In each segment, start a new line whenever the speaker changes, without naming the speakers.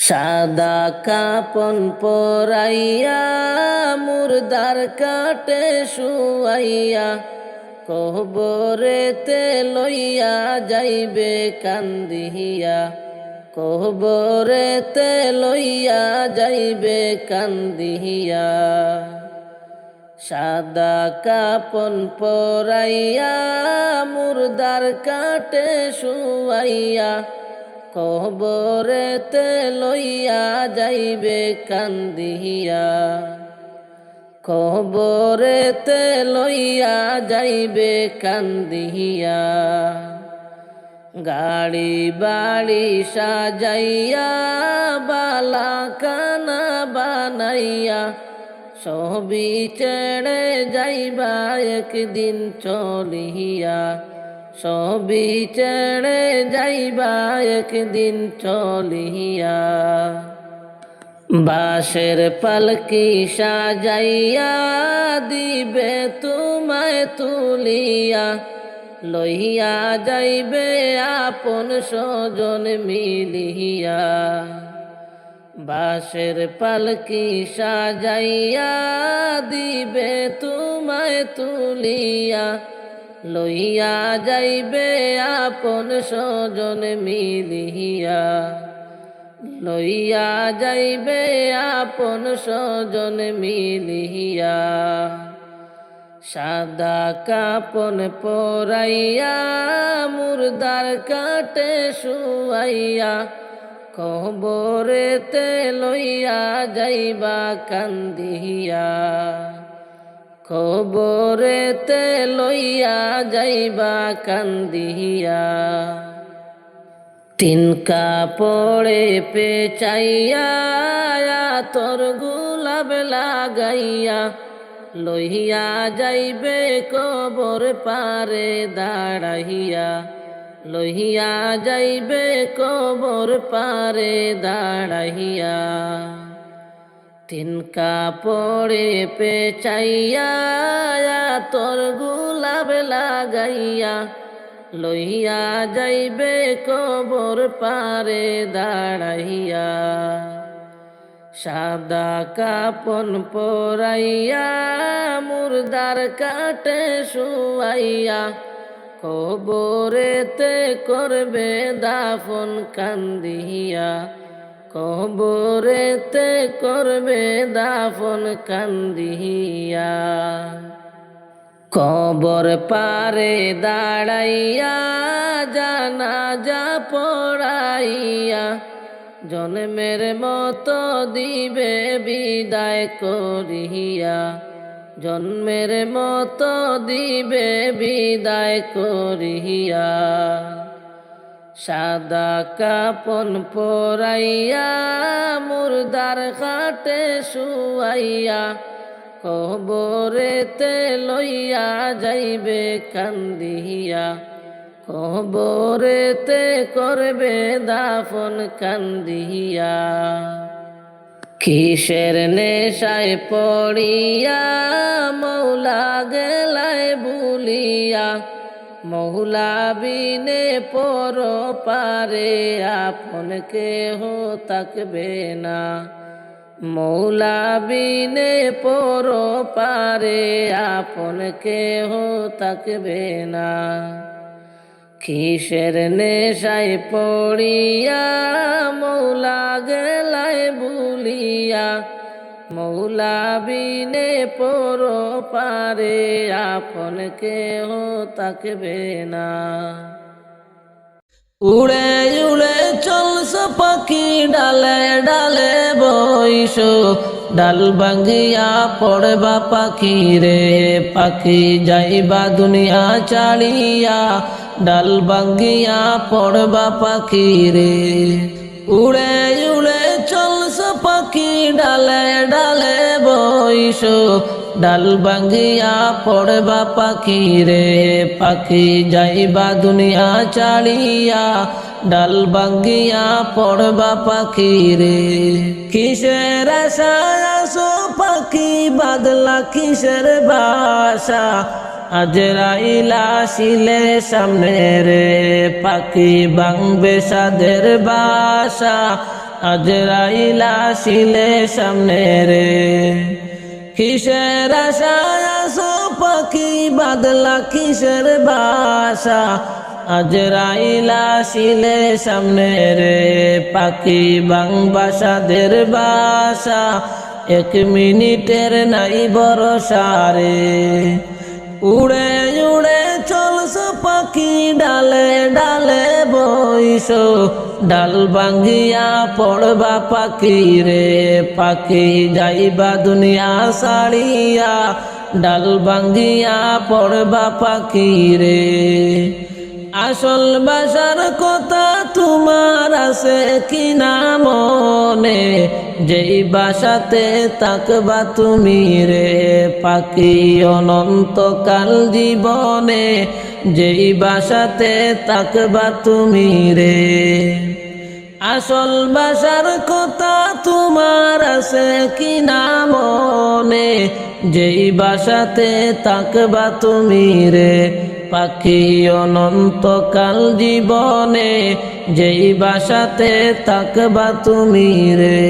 সাদা কাপন পরাইয়া মুর্দার কাটে শুয়াইয়া কবরেতে লইয়া যাইবে কান্দিয়া, কবরেতে লইয়া যাইবে কান্দিয়া। সাদা কাপন পরাইয়া মুর্দার কাটে শুয়াইয়া কবরেতে লইয়া যাইবে কান্দিয়া, কবরেতে লইয়া যাইবে কান্দিয়া। গাড়ি বাড়ি সাজাইয়া বালা কানা বানাইয়া সবই ছেড়ে যাইবা একদিন চলিয়া, সবই ছেড়ে যাইবা একদিন চলিয়া। বাঁশের পালকি সাজাইয়া দিবে তোমায় তুলিয়া, লইয়া যাইবে আপন স্বজন মিলিয়া। বাঁশের পালকি সাজাইয়া দিবে তোমায় তুলিয়া, লইয়া যাইবে আপন স্বজন মিলিয়া, লইয়া যাইবে আপন স্বজন মিলিয়া। সাদা কাপন পরাইয়া মুর্দার কাটে শুয়াইয়া কবরেতে লইয়া যাইবা কান্দিয়া, কবরেতে লইয়া যাইবা কান্দিয়া। তিন কাপড়ে পেঁচাইয়া তোর গোলাপ লাগাইয়া লইয়া যাইবে কবর পারে দাঁড়াইয়া, লইয়া যাইবে কবর পারে দাঁড়াইয়া। তিন কাপড়ে পেঁচাইয়া তোর গোলাপ লাগাইয়া লইয়া যাইবে কবর পারে দাঁড়াইয়া। সাদা কাপন পরাইয়া মুর্দার কাটে শুয়াইয়া কবরেতে করবে দাফন কান্দিয়া, কবরেতে করবে দাফন কান্দিয়া। কবর পারে দাঁড়াইয়া জানাজা পড়াইয়া জন্মের মতো দিবে বিদায় করিয়া, জন্মের মতো দিবে বিদায় করিয়া। সাদা কাপন পরাইয়া মুর্দার কাটে শুয়াইয়া কবরেতে লইয়া যাইবে কান্দিয়া, কবরেতে করবে দাফন কান্দিয়া। কিসের নেশায় পড়িয়া মৌলা গেলায় ভুলিয়া, মৌলা বিনে পর পারে আপন কেহ থাকবে না, মৌলা বিনে পর পারে আপন কেহ থাকবে না। কিসের নেশায় পড়িয়া মৌলা গেলায় ভুলিয়া, মৌলা বিনে পর পারে আপন কেহ থাকবে না। উড়ে উড়ে চলছ পাখি ডালে ডালে বইস, ডাল ভাঙ্গিয়া পড়বা পাখি রে পাখি যাইবা দুনিয়া ছাড়িয়া, ডাল ভাঙ্গিয়া পড়বা পাখি রে। উড়ে উড়ে চলছ পাখি ডালে ডালে বইস, ডাল ভাঙ্গিয়া পড়বা পাখি রে পাখি যাইবা দুনিয়া ছাড়িয়া, ডাল ভাঙ্গিয়া পড়বা পাখি রে। কিসের আশায় আসো পাখি বাদলা কিসের বাসা, আজরাইল আসিলে সামনে রে পাখি ভাঙবে সাদের বাসা, আজরাইল আসিলে সামনে রে। কিসের আশায় আসো পাখি বাদলা কিসের বাসা, আজরাইল আসিলে সামনে রে। পাখি বাংবাসাদের বাসা, 1 মিনিটের নাই ভরসা রে। উড়ে উড়ে চলছো পাখি ডালে ডালে বইসো, ডাল ভাঙ্গিয়া পড়বা পাখি রে। পাখি যাইবা দুনিয়া ছাড়িয়া, ডাল ভাঙ্গিয়া পড়বা পাখি রে। আসল বাসার কথা তোমার আছে কিনা মনে, যেই বাসাতে থাকবা তুমি রে। পাখি অনন্তকাল জীবনে, যেই বাসাতে থাকবা তুমি রে। আসল বাসার কথা তোমার আছে কিনা মনে, যেই বাসাতে থাকবা তুমি রে। পাখি অনন্তকাল জীবনে, যেই বাসাতে থাকবা তুমি রে।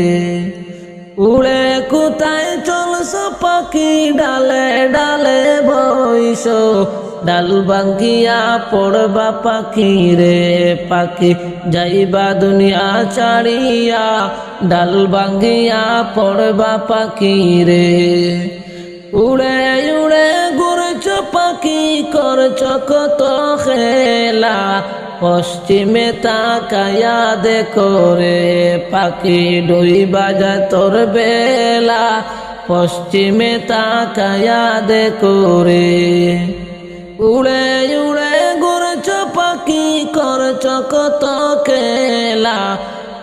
উড়ে কোথায় চলছো পাখি ডালে ডালে বইসো, ডাল ভাঙ্গিয়া পড়বা পাখি রে। পাখি যাইবা দুনিয়া ছাড়িয়া, ডাল ভাঙ্গিয়া পড়বা পাখি রে। উড়ে উড়ে ঘুরছ পাখি করছ কত খেলা, পশ্চিমে তাকায়া দেখো রে। পাখি ডুইবা যায় তোর বেলা, পশ্চিমে তাকায়া দেখো রে। উড়ে উড়ে ঘুরছ পাখি করছ কত খেলা,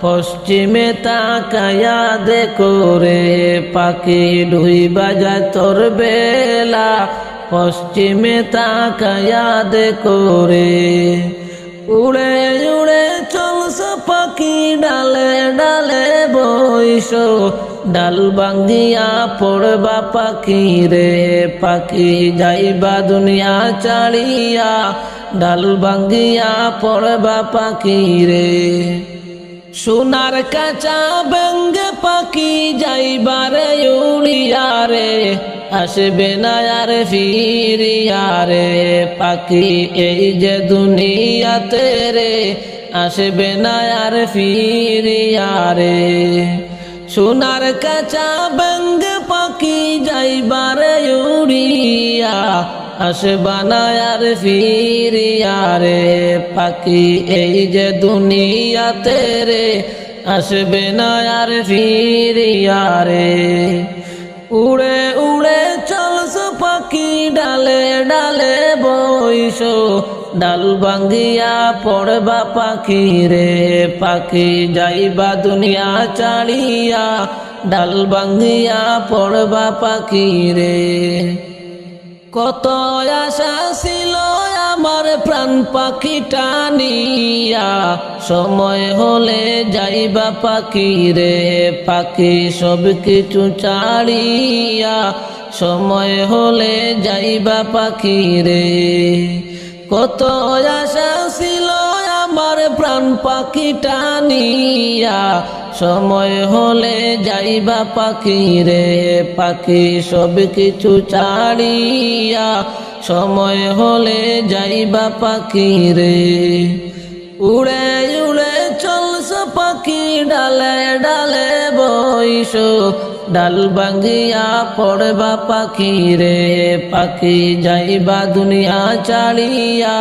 পশ্চিমে তাকায়া দেখো রে। পাখি ডুইবা যায় তোর বেলা, পশ্চিমে তাকায়া দেখো রে। উড়ে উড়ে চলছো পাখি ডালে ডালে বইসো, ডাল ভাঙ্গিয়া পড়বা পাখি রে। পাখি যাইবা দুনিয়া ছাড়িয়া, ডাল ভাঙ্গিয়া পড়বা পাখি রে। সোনার কাঁচা বেঙ্গে পাখি যাইবারে উড়িয়া রে, আসবে না আর ফিরিয়া রে। পাখি এই যে দুনিয়াতে রে, আসবে না আর ফিরিয়া রে। সোনার কাঁচা বেঙ্গে পাখি যাইবারে উড়িয়া, আসবা না আর ফিরিয়া রে। পাখি এই যে দুনিয়াতে রে, আসবে না আর ফিরিয়া রে। উড়ে উড়ে চলছো পাখি ডালে ডালে বইসো, ডাল ভাঙ্গিয়া পড়বা পাখি রে। পাখি যাইবা দুনিয়া ছাড়িয়া, ডাল ভাঙ্গিয়া পড়বা পাখি রে। কত আশা ছিল আমার প্রাণ পাখিটা নিয়া, সময় হলে যাইবা পাখি রে। পাখি সব কিছু ছাড়িয়া, সময় হলে যাইবা পাখি রে। কত আশা ছিল আমার প্রাণ পাখিটা নিয়া, সময় হলে যাইবা পাখি রে। পাখি সব কিছু ছাড়িয়া, সময় হলে যাইবা পাখি রে। উড়ে উড়ে চলছো পাখি ডালে ডালে বইসো, ডাল ভাঙ্গিয়া পড়বা পাখি রে। পাখি যাইবা দুনিয়া ছাড়িয়া,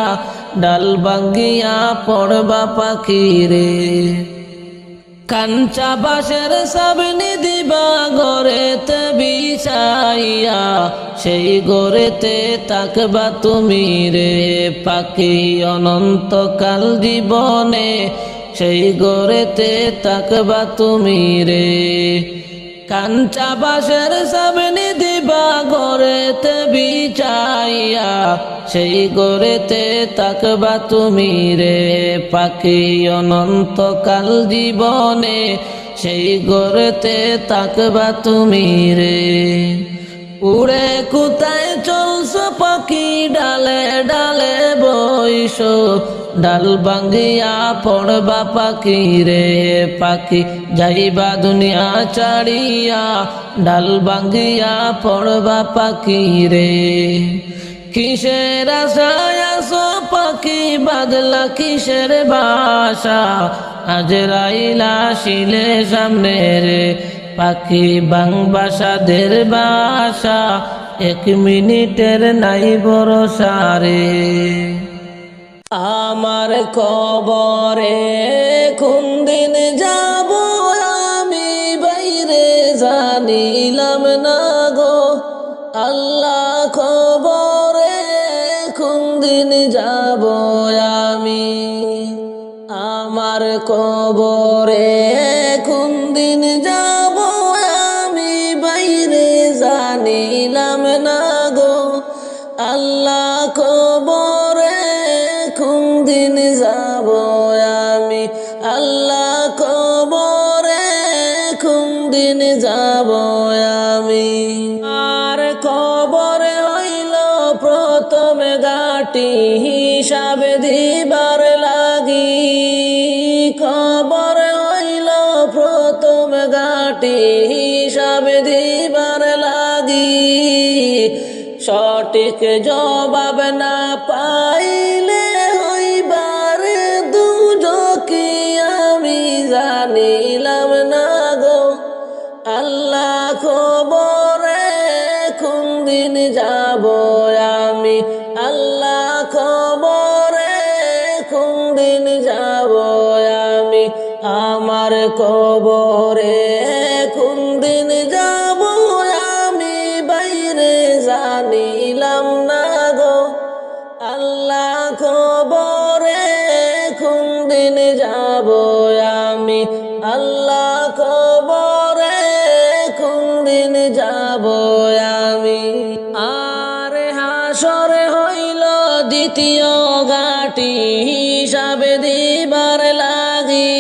ডাল ভাঙ্গিয়া পড়বা পাখি রে। কাঞ্চা বাঁশের সাবনি দিবা ঘরেতে বিছাইয়া, সেই ঘরেতে থাকবা তুমি রে। পাখি অনন্তকাল জীবনে, সেই ঘরেতে থাকবা তুমি রে। কাঞ্চা বাঁশের সাবনি দিবা ঘরেতে বিছাইয়া, সেই ঘরেতে থাকবা তুমি রে। পাখি অনন্তকাল জীবনে, সেই ঘরেতে থাকবা তুমি রে। উড়ে কোথায় চলছো পাখি ডালে ডালে ওইসব ডাল ভাঙ্গিয়া পড়বা পাখি রে পাখি, যাইবা দুনিয়া ছাড়িয়া ডাল ভাঙ্গিয়া পড়বা পাখি রে। কিসের আশায় আসো পাখি, বাদলা কিসের বাসা, আজরাইল আসিলে সামনে রে পাখি বাংবাসাদের বাসা, 1 মিনিটের নাই ভরসা রে। আমার কবরে কোন দিন যাব আমি বাইরে জানিলাম না গো, আল্লাহ কবরে কোন দিন যাব আমি, আমার কবরে কোন দিন যাব আমি বাইরে জানিলাম না গো, আল্লাহ কবরে কোন দিন যাব আমি, আল্লাহ কবরে কোন দিন যাব আমি। আর কবরে হইল প্রথম ঘাটি হিসাব দিবার লাগি, কবরে হইল প্রথম ঘাটি হিসাব দিবার লাগি, সঠিক জবাব না পাইলে হইবার দুজকি আমি জানিলাম না গো, আল্লাহ কবরে কোন দিন যাব আমি, আল্লাহ কবরে কোন দিন যাব আমি, আমার কবরে কোন দিন যাব আমি বাইরে জানিলাম না গো, আল্লাহ কবরে কোন দিন যাব আমি, আল্লাহ কবরে কোন দিন যাব আমি। আর হাসরে হইল দ্বিতীয় ঘাটি হিসাব দিবার লাগি,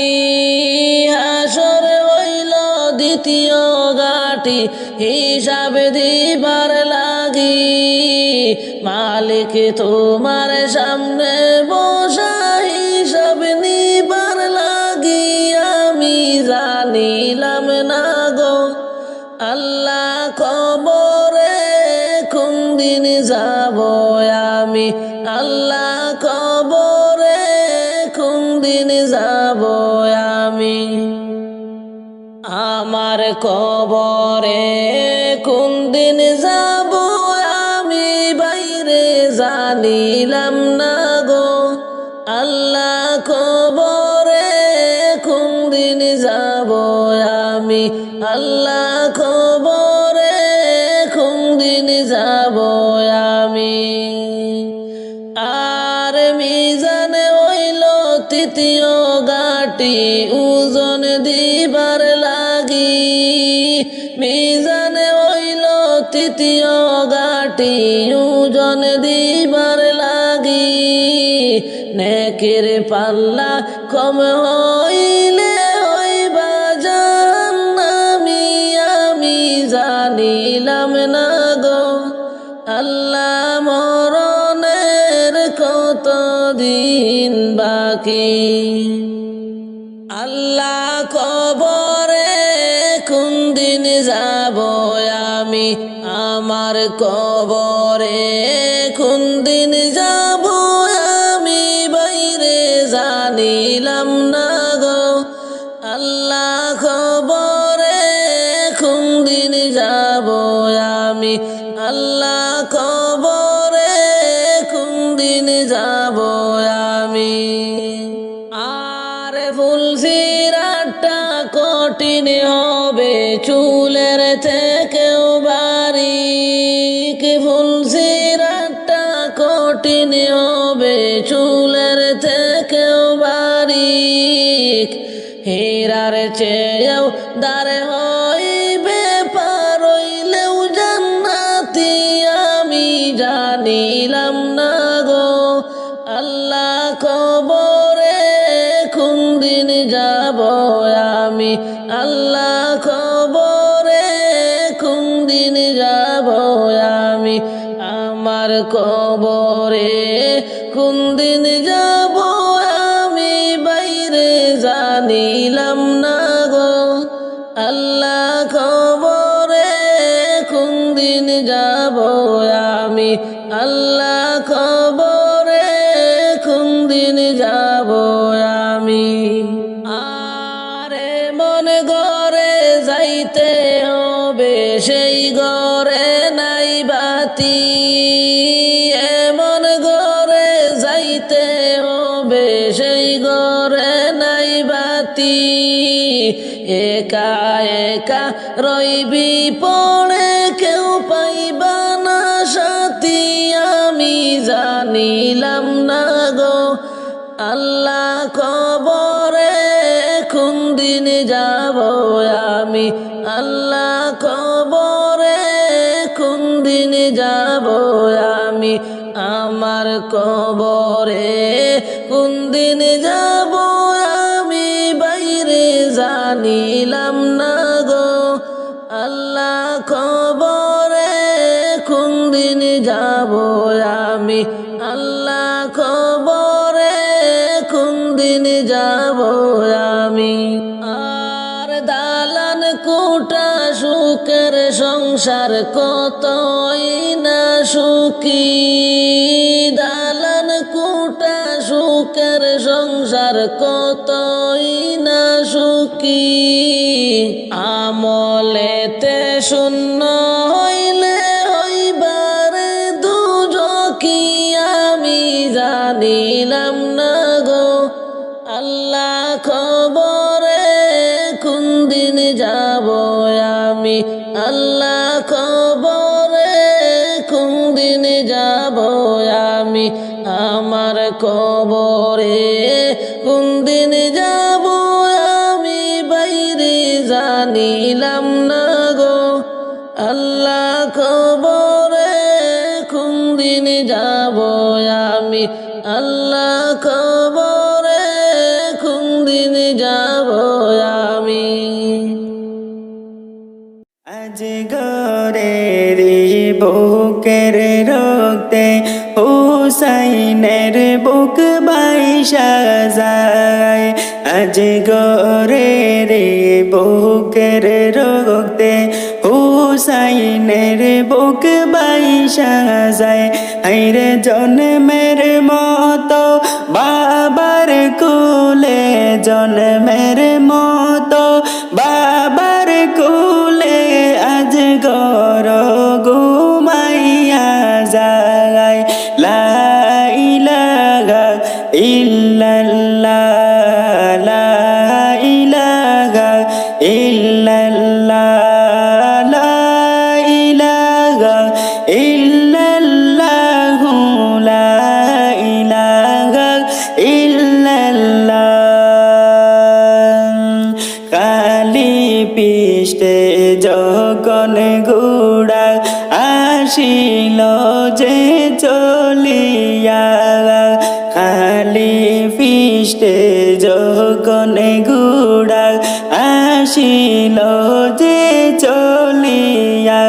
হাসরে হইল দ্বিতীয় ঘাটি হিসাব দিবার লাগি, মালিক তোমার সামনে বসা হিসাব নিবার লাগি, আমি জানিলাম না গো, আল্লাহ কবরে কোন দিন যাব আমি, আল্লাহ কবরে কোন দিন যাব আমি, আমার কবরে কোন দিন যাব আমি বাইরে জানিলাম না গো, আল্লাহ কবরে কোন দিন যাব আমি, আল্লাহ কবরে কোন দিন যাব আমি। আর মিজানে হইল তৃতীয় ঘাটি ওজন দিবার লাগি, মিজানে হইল তৃতীয় ঘাটি ওজন দিবার লাগি, নেকের পাল্লা কম হইলে হইবা জাহান্নামী আমি জানিলাম না গো, আল্লাহ মরণের কত দিন বাকি, আল্লাহ কবরে কোন দিন যাব আমি, আমার কবরে কোন দিন যাব আমি বাইরে জানিলাম না গো, আল্লাহ কবরে কোন দিন যাব আমি, আল্লাহ কবরে কোন দিন যাব আমি। আর ফুলসিরাতটা কঠিন হবে চুলের থেকেও বারিক, ফুলসিরাতটা কঠিন হবে চুলের থেকেও বারিক, হীরার চেয়েও দারে হইবে পার হইলেও জান্নাতি আমি জানিলাম না গো, আল্লাহ কবরে কোন দিন যাব আমি, আল্লাহ কবরে কোন দিন যাব আমি, আমার কবরে কোন দিন যাব আমি বাইরে জানিলাম না গো আল্লাহ খবরে কোন দিন যাব আমি আল্লাহ খবরে কোন দিন যাব আমি আরে মন ঘরে যাইতে হবে সেই ঘরে নাই বাতি এমন ঘরে যাইতে হবে সেই ঘরে নাই বাতি একা একা রইবি পড়ে কেউ পাইবা না সাথী আমি জানিলাম না গো আল্লাহ খবরে কোন দিন যাব আমি আল্লাহ খবরে কোন দিন যাব আমি আমার কবরে কোন দিন যাব আমি বাইরে জানিলাম না গো আল্লাহ খবরে কোন দিন যাব আমি আল্লাহ খবরে কোন দিন যাব আমি আর দালান কোটা সুখের সংসার কতই না সুখী দালান কোটা সুখের সংসার কতই না সুখী আমলেতে শূন্য হইলে হইবারে দুজকি আমি জানিলাম না গো আল্লাহ খবরে কোন দিন যাব আমি আল্লাহ খবরে কোন দিন যাব আমি আমার কবরে কোন দিন যাব আমি বাইরে জানিলাম না গো আল্লাহ খবরে কোন দিন যাব আমি আল্লাহ খবরে কোন দিন যাব আমি
আজ গরের বুকের রক্তে হুসাইনের বুক বাইশা যায় আজ গরের বুকের রক্তে হুসাইনের বুক বাইশা যায় আইরে জন্মের মতো বাবার কুলে জন্মের মতো বাবার কুলে আজ গর ঘুমাইয়া যায় লা ইলাহা ইল্লাল্লাহ লা ইলাহা ইল্লাল্লাহ লা ইলাহা ইল্লাল্লাহু লা ইলাহা ইল্লাল্লাহ কালি পিষ্টে যখন ঘোড়া আসিল যে চলিয়া খালি পিষ্টে যখন ঘোড়া আসিল যে চলিয়া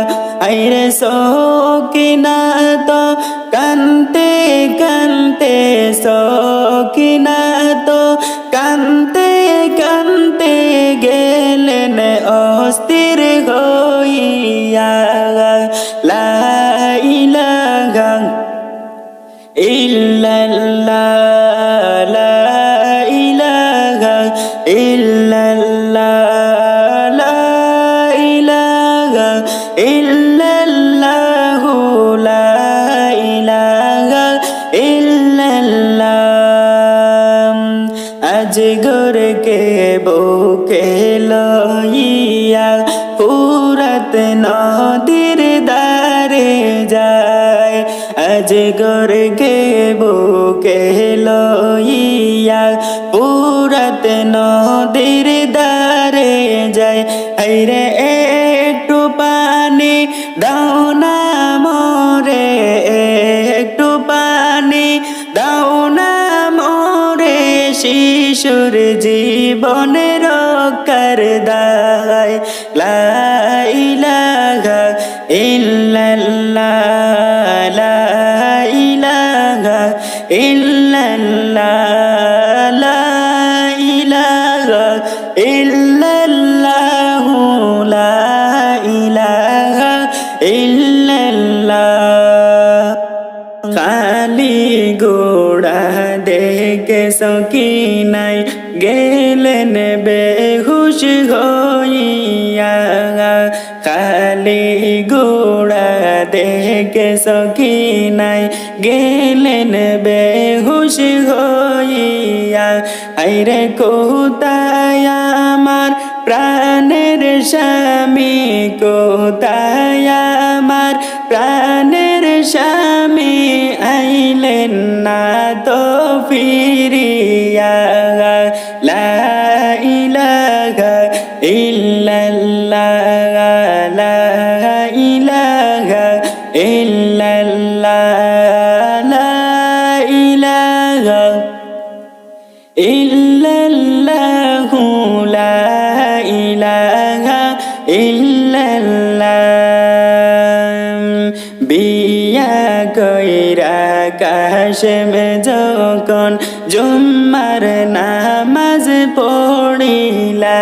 আইরে সকিনা তো কান্তে কান্তে সকিনা তো কান্তে কান্তে গেলেন অস্থির হইয়া লা ইলাহা ইল্লাল্লাহ লা ইলাহা ইল্লাল্লাহ লা ইলাহা ইল্লাল্লাহু লা ইলাহা ইল্লাল্লাহ আজ গরকে বুকে লইয়া ফুরাত নদীর দারে যায় আজ গরকে বুকে লইয়া ফুরাত নদীর দারে যায় আইরে একটু পানি দাও না মোরে একটু পানি দাও না মোরে শিশুর জীবনে রক্ষার দায় লা ইলাহা ইল্লাল্লাহ লা ইলাহা রেখে সখিনায় গেলেন বেহুশ হইয়া। আইরে কোথায় আমার প্রাণের স্বামী, কোথায় আমার প্রাণের স্বামী, আইলেন না তো ফিরিয়া। লা ইলাহা ইল্লাল্লাহ, লা ইলাহা ইল্লাল্লাহ, লা ইলাহা ইল্লাল্লাহু, লা ইলাহা ইল্লাল্লাহ। বিয়া কইরা কাশেম যখন জুম্মার নামাজ পড়িলা,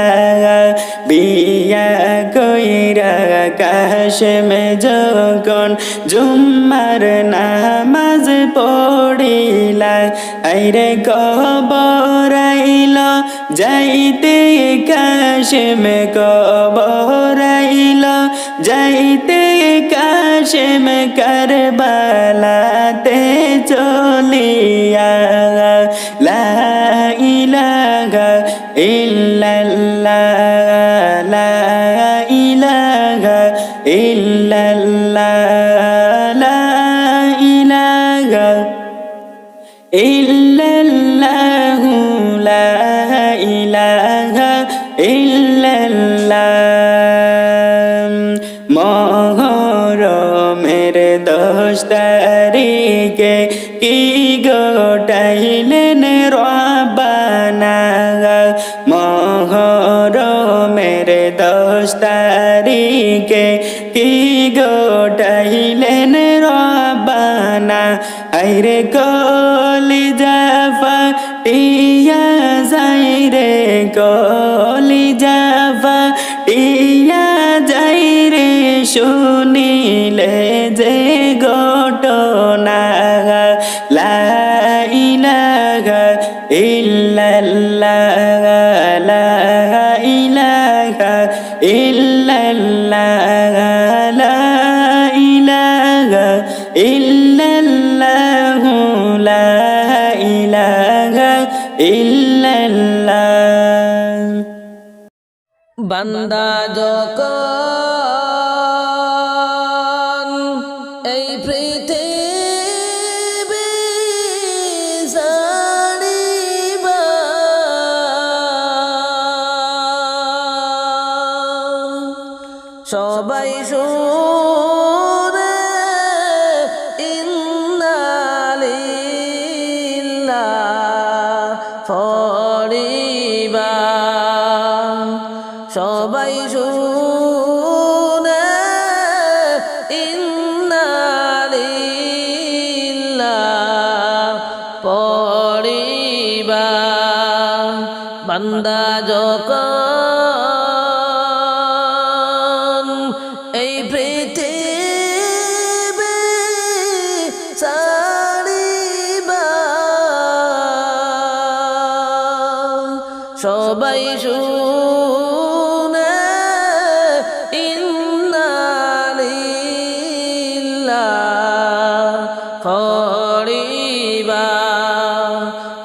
বিয়া কইরা কাশেম যখন জুম্মার নামাজ পড়িলা। আইরে কবরাইল যাইতে কাশেম, কবরাইল যাইতে কাশেম কারবালাতে চলিয়া। লা ইলাহা ইল্লাল্লাহ, লা ইলাহা ইল্লাল্লাহ, লা ইলাহা ইল্লাল্লাহু, লা ইলাহা ইল্লাল্লাহ। মহরমের 10 তারিখে কি গোটাইলেন রব্বানা, মহরমের 10 তারিখে কি গোটাইলেন রব্বানা। আইরে কলিজা ফাটিয়া যাই রে, কলিজা ফাটিয়া যাই রে, শুনিলে যে ঘটনা। লা ইলাহা ইল্লাল্লাহ, লা ইলাহা ইল্লাল্লাহ, লা ইলাহা ইল্লাল্লাহ, লা ইলাহা ইল্লাল্লাহ।
বান্দা যখন এই পৃথিবী ছাড়িবা, সবাই শুনে ইন্না লিল্লাহ পড়িবা, সবাই শুনে ইন্না লিল্লাহ পড়িবা। বান্দা যখন এই পৃথিবী ছাড়িবা, সবাই শুনে ইন্না লিল্লাহ পড়িবা,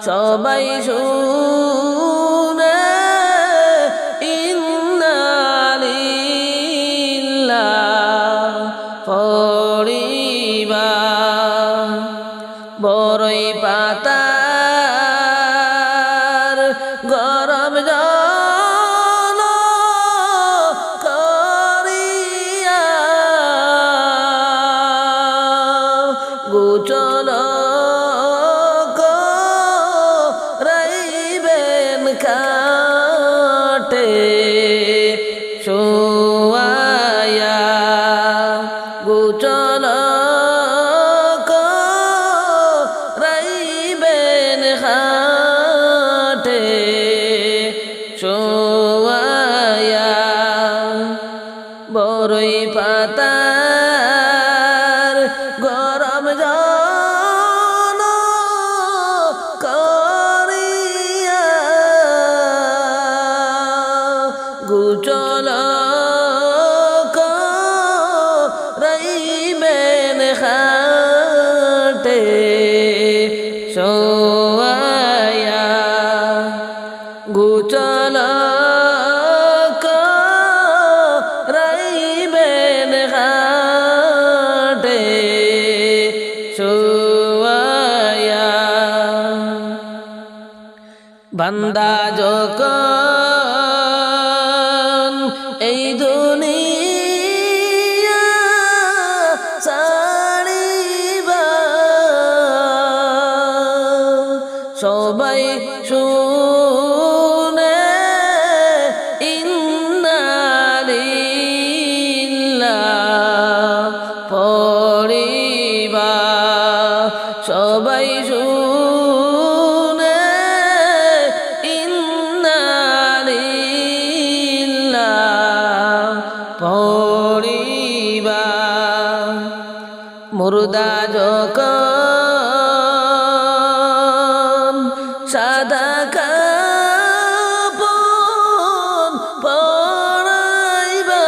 সবাই শুনে ইন্না লিল্লাহ পড়িবা। বড়ই পাতার গরম জল করিয়া গোচল রাইবেন কাটে, শোয়ায়া গোচল রাইবেন খাটে, শোয়ায়া। বড়ই পাতার গরম জল করিয়া গোচল রাইবেন ঘাটে সোয়া গুচল রাইবেন ঘাটে সোয়া বান্দা যখন এই দুনিয়া ছাড়িবা সবাই শুনে ইন্না লিল্লাহ পড়িবা সবাই শুনে ইন্না লিল্লাহ পড়িবা মুর্দা যখন সাদা কাপড় পরাইবা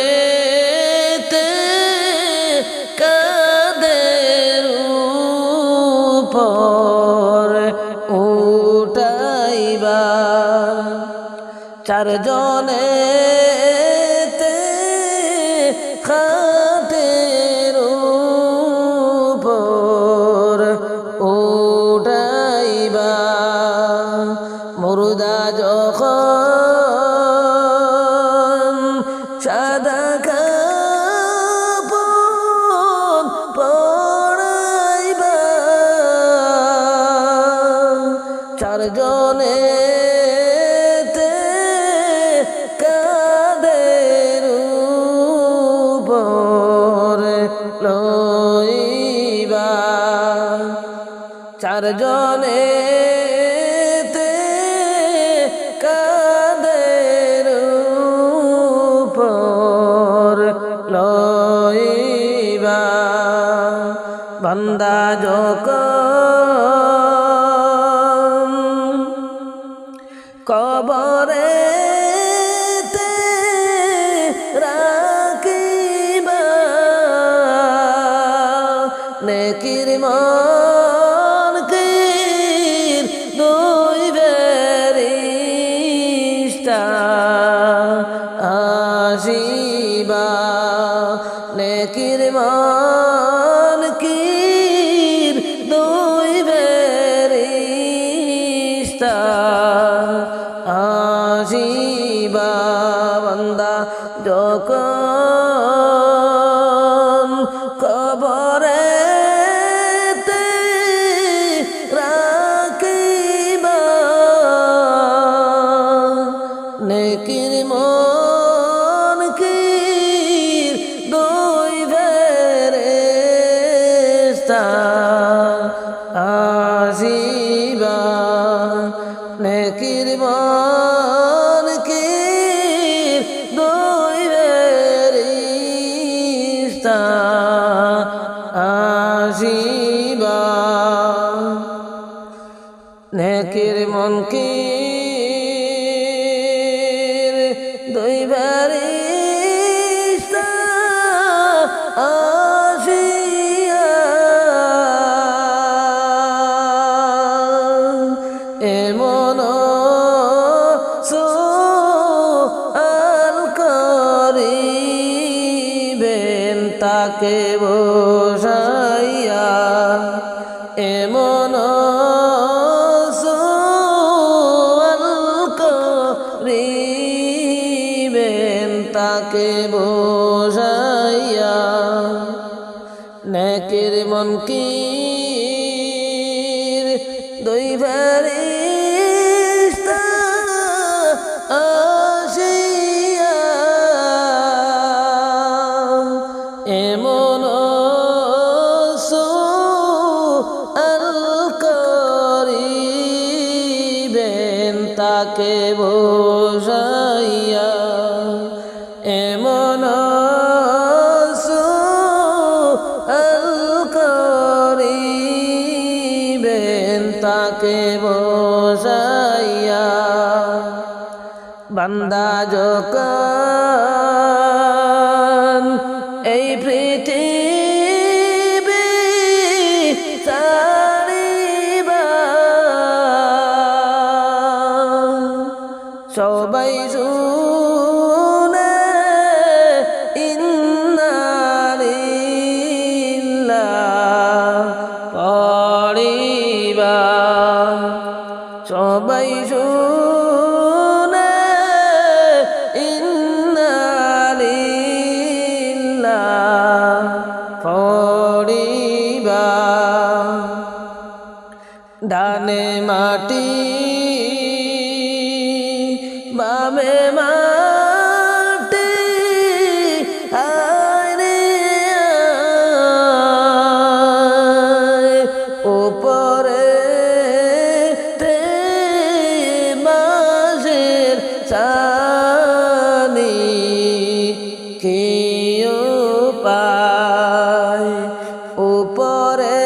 চারজনেতে কাদের উপর উঠাইবা চারজনেতে খাটের উপর উঠাইবা মুর্দা যখন সাদা কাপড় পরাইবা চারজনেতে কাদের উপর লইবা চারজনেতে কাদের উপর লইবা বান্দা যখন কবরেতে রাখিবা নেকির মনকির দুই ফেরেশতা আসিবা নেকির মনকির দুই ফেরেশতা আসিবা বান্দা যখন কবরেতে রাখিবা নেকির মনকির দুই ফেরেশতা আসিবা নেকির মনকির দুই ফেরেশতা আসিবা নেকির মনকির দুই ফেরেশতা আসিয়া এমন সুআল করিবেন তাকে বসাইয়া এমন সুআল করিবেন তাকে বসাইয়া নেকির মনকির দুই ফেরেশতা আসিয়া এমন সুআল করিবেন তাকে বসাইয়া এমন সুআল করিবেন তাকে বসাইয়া বান্দা যখন সবাই শুনে ইন্না লিল্লাহি পড়িবা সবাই শুনে ইন্না লিল্লাহি পড়িবা ডানে মাটি বামে মাটি আরে উপরে তে বাঁশের ছানি কেউ পায় উপরে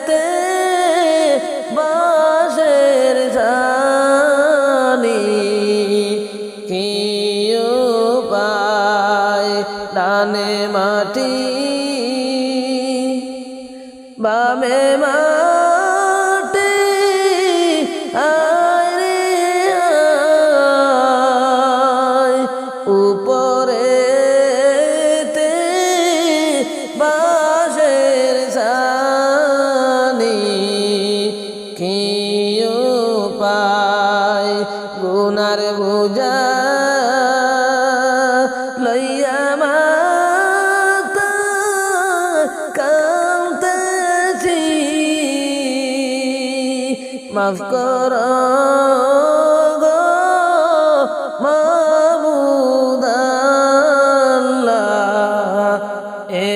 তে বাঁশের ছানি কেউ পায় ডানে মাটি বামে মাটি আরে উপরে তে বাঁশের ছানি কেউ পায় গুনার বোঝা লইয়া মাতা কাঁদতেছি মাফ কর গো মাবুদ আল্লাহ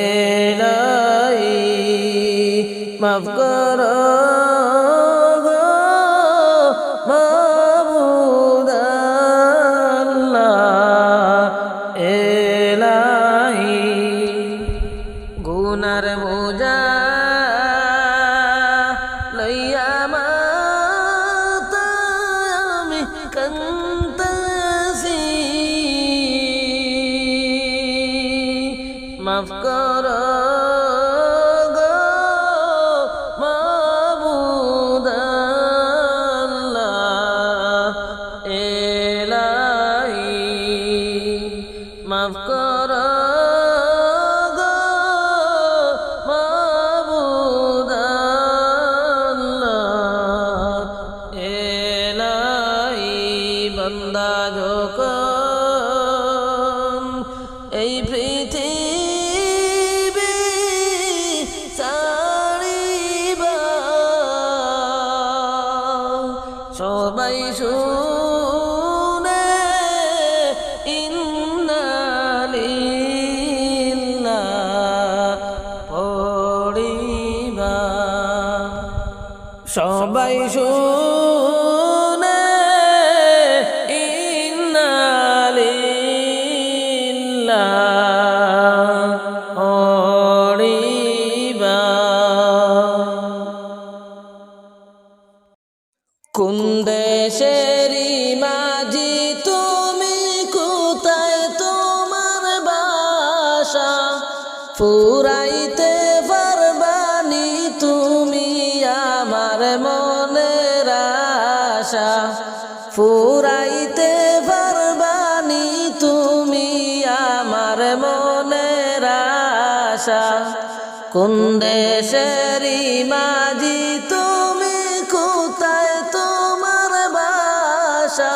এলাহি মাফ কর গো মাবুদ আল্লাহ এলাহি গুনার বোঝা লইয়া মাতা আমি কাঁদতেছি মাফ কর গো মাবুদ আল্লাহ এলাহি মাফ কর গো মাবুদ আল্লাহ এলাহি বান্দা যখন এই পৃথিবী ছাড়িবা সবাই শুনে ইন্না লিল্লাহি পড়িবা সবাই শুনে ইন্না লিল্লাহি পড়িবা কোন দেশেরি মাঝি তুমি কোথায় তোমার বাসা ফুরাইতে পারবানি তুমি আমার মনের আশা ফুরাইতে পারবানি তুমি আমার মনের আশা কোন দেশেরি মাঝি তুমি কোথায় তোমার বাসা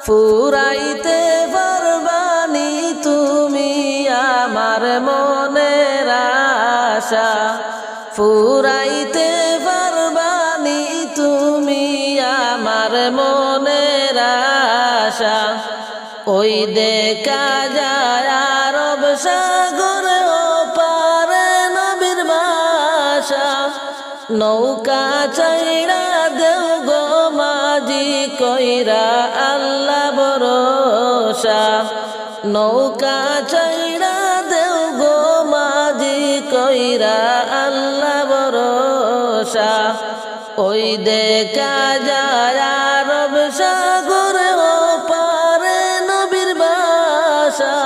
ফুরাইতে পারবানি তুমি আমার মনের আশা ফুরাইতে পারবানি তুমি আমার মনের আশা ওই দেখা যায় আরব সাগর ওপারে নবীর বাসা নৌকা চাইরা দেও গো মাঝি কইরা আল্লাহ ভরসা নৌকা চাইরা দেও গো মাঝি কইরা আল্লাহ ভরসা ওই দেখা যায় আরব সাগর ওপারে নবীর বাসা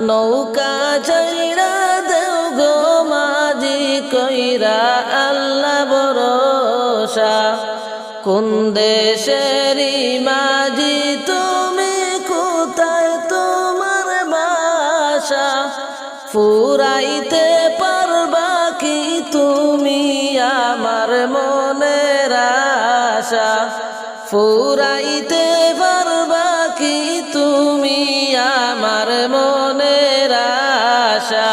নৌকা চাইরা দেও গো মাঝি কইরা আল্লাহ ভরসা কোন দেশেরই মাঝি তুমি, কোথায় তোমার বাসা? ফুরাইতে পারবা কি তুমি আমার মনের আশা? ফুরাইতে পারবা কি তুমি আমার মনের আশা?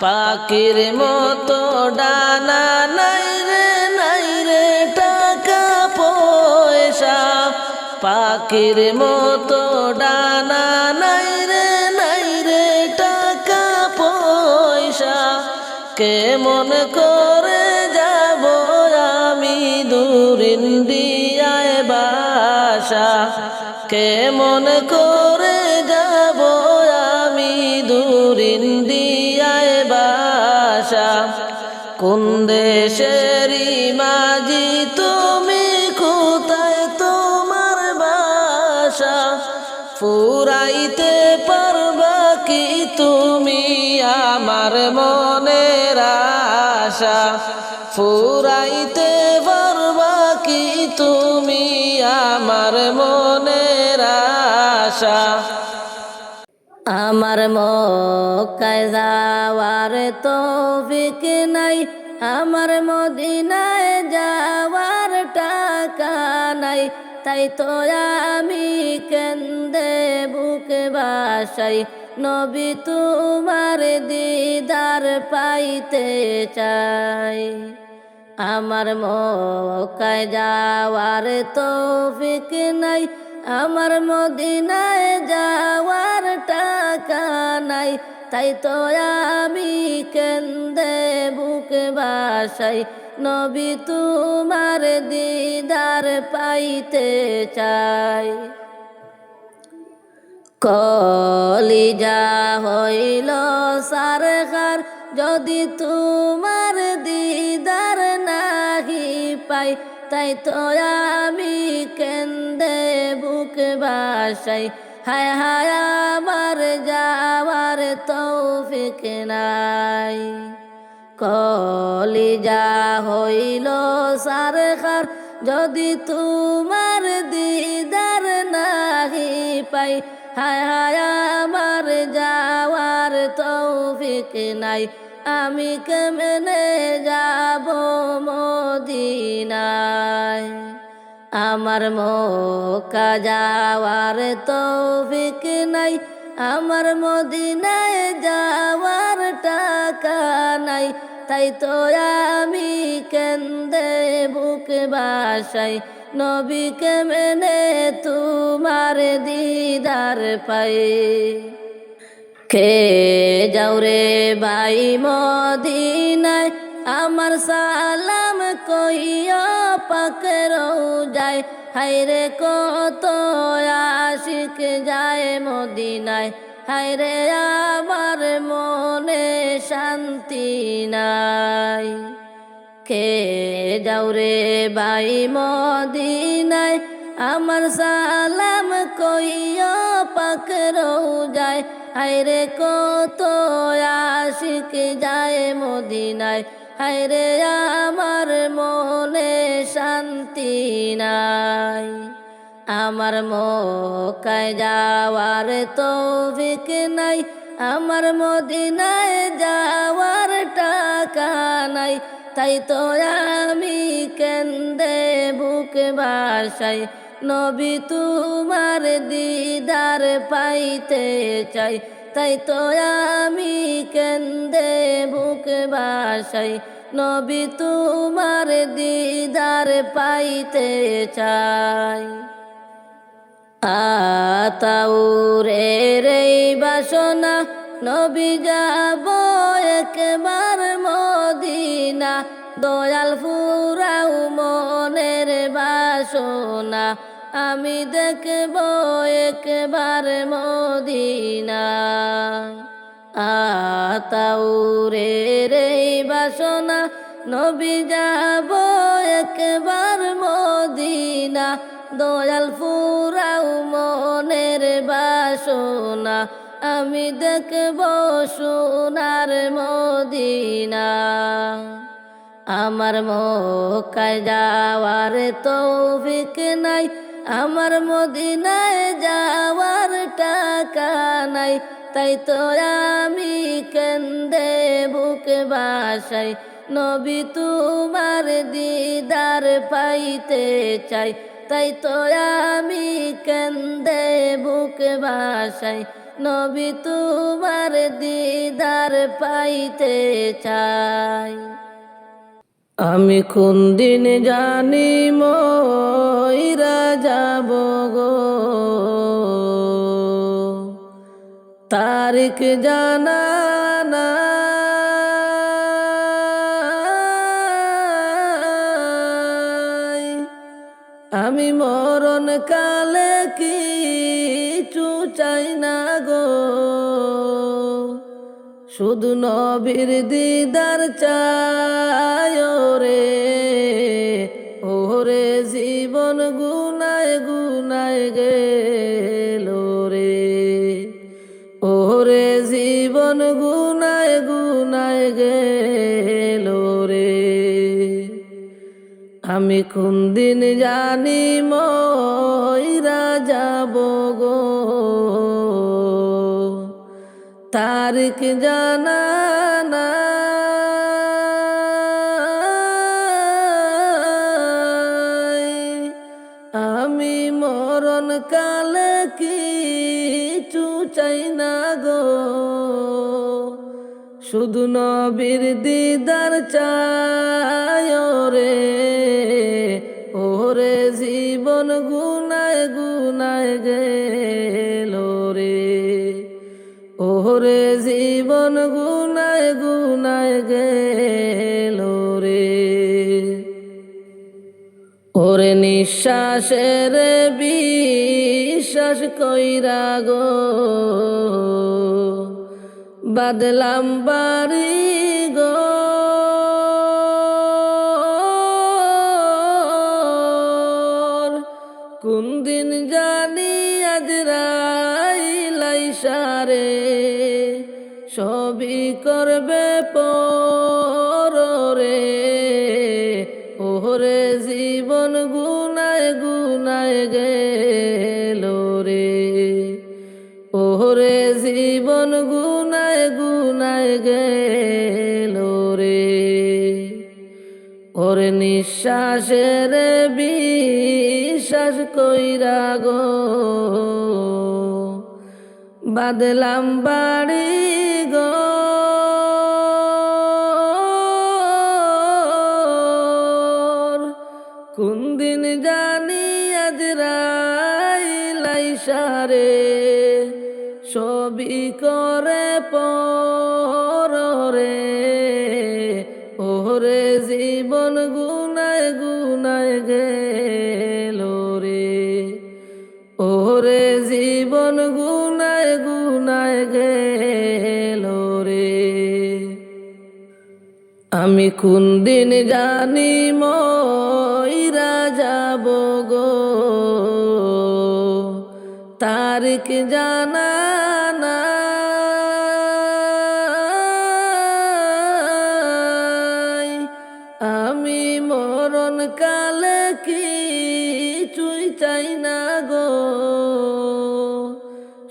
পাখির মতো ডানা নাই রে টাকা পয়সা। পাখির মতো ডানা নাই রে টাকা পয়সা। কেমন করে যাব আমি দূর ইন্ডিয়ায় বাসা? কেমন করে যাব আমি দূর ইন্ডিয়ায় বাসা? কোন দেশেরই মাঝি তুমি, কোথায় তোমার বাসা? ফুরাইতে পারবা কি তুমি আমার মনের আশা? ফুরাইতে পারবা কি তুমি আমার মনের আশা? আমার মক্কায় যাওয়ার তৌফিক নাই, আমার মদিনায় যাওয়ার টাকা নাই। তাই তো আমি কেন্দে বুক বাসাই, নবী তোমার দিদার পাইতে চাই। আমার মক্কায় যাওয়ার তৌফিক নাই, আমার মদিনায় যাওয়ার টাকা নাই। তাই তো আমি কেন্দে বুক বাসাই, নবী তোমার দিদার পাইতে চাই। কলিজা হইল সারখার, যদি তোমার দিদার নাহি পাই। তাই তো আমি কেন্দে বুক বাসাই, হায় হায় আমার যাওয়ার তৌফিক নাই। কলিজা হইল সারখার, যদি তোমার দিদার নাহি পাই। হায় হায় আমার যাওয়ার তৌফিক নাই, আমি কেমনে যাব মদিনায়? আমার মক্কা যাওয়ার তৌফিক নাই, আমার মদিনায় যাওয়ার টাকা নাই। তাই তো আমি কেন্দে বুক বাসাই, নবী কেমনে তোমার দিদার পাই। কে যাও রে ভাই মদিনায়, আমার সালাম কইয়া পাক রওজায়। হায়রে কত আশিক যায় মদিনায়, হায়রে আমার মনে শান্তি নাই। কে যাও রে ভাই মদিনায়, আমার সালাম কইয়া পাক রওজায়। হায়রে কত আশিক যায় মদিনায়, হায়রে আমার মনে শান্তি নাই। আমার মক্কায় যাওয়ার তৌফিক নাই, আমার মদিনায় যাওয়ার টাকা নাই। তাই তো আমি কেন্দে বুক বাসাই, নবী তোমার দিদার পাইতে চাই। তাই তো আমি কেন্দে বুক বাসাই, নবী তোমার দিদার পাইতে চাই। আতাউরে রে বাসনা, নবী যাব একবার মদিনা। দয়াল ফুরাও মনের বাসনা, আমি দেখব একবার মদিনা। আতাউরে রে বাসনা, নবী যাব একবার মদিনা। দয়াল ফুরাও মনের বাসনা, আমি দেখব সোনার মদিনা। আমার মক্কায় যাওয়ার তৌফিক নাই, আমার মদিনায় যাওয়ার টাকা নাই, তাই তো আমি কেন্দে বুকে বাসাই, নবী তোমার দিদার পাইতে চাই, তাই তো আমি কেন্দে বুকে বাসাই, নবী তোমার দিদার পাইতে চাই। আমি কোন দিন জানি মইরা যাব গো, তারিখ জানা নাই। আমি মরণ কালে কিছু চাই না গো, শুধু নবীর দিদার চাই রে। ওরে জীবন গুনায় গুনায় গেল রে, ওরে জীবন গুনায় গুনায় গেল রে। আমি কোন দিন জানি মইরা যাব গো, তারিখ জানা নাই। আমি মরণ কালে কিছু চাই না গো, শুধু নবীর দিদার চাই রে। ওরে জীবন গুনায় গুনায় গেল রে, ওরে জীবন গুনায় গুনায় গেল রে। ওরে নিঃশ্বাসের বিশ্বাস কইরা গো, বাদলাম বাড়ি গো। কোন দিন জানি আজরাইল আইসা রে, সবই করবে পর রে। ওরে জীবন গুনায় গুনায় গেল রে, ওরে জীবন গুনায় গুনায় গেল রে। ওরে নিঃশ্বাসের বিশ্বাস কইরা গো, বাদলাম বাড়ি গো। কোন দিন জানি আজরাইল আইসা রে, সবই করে পর রে। ওরে জীবন গুনায় গুনায় গেল রে, ওরে জীবন গুনায় গুনায় গেল রে। আমি কোন দিন জানি মইরা যাব গো, তারিখ জানা নাই। আমি মরণ কালে কিছুই চাই না গো,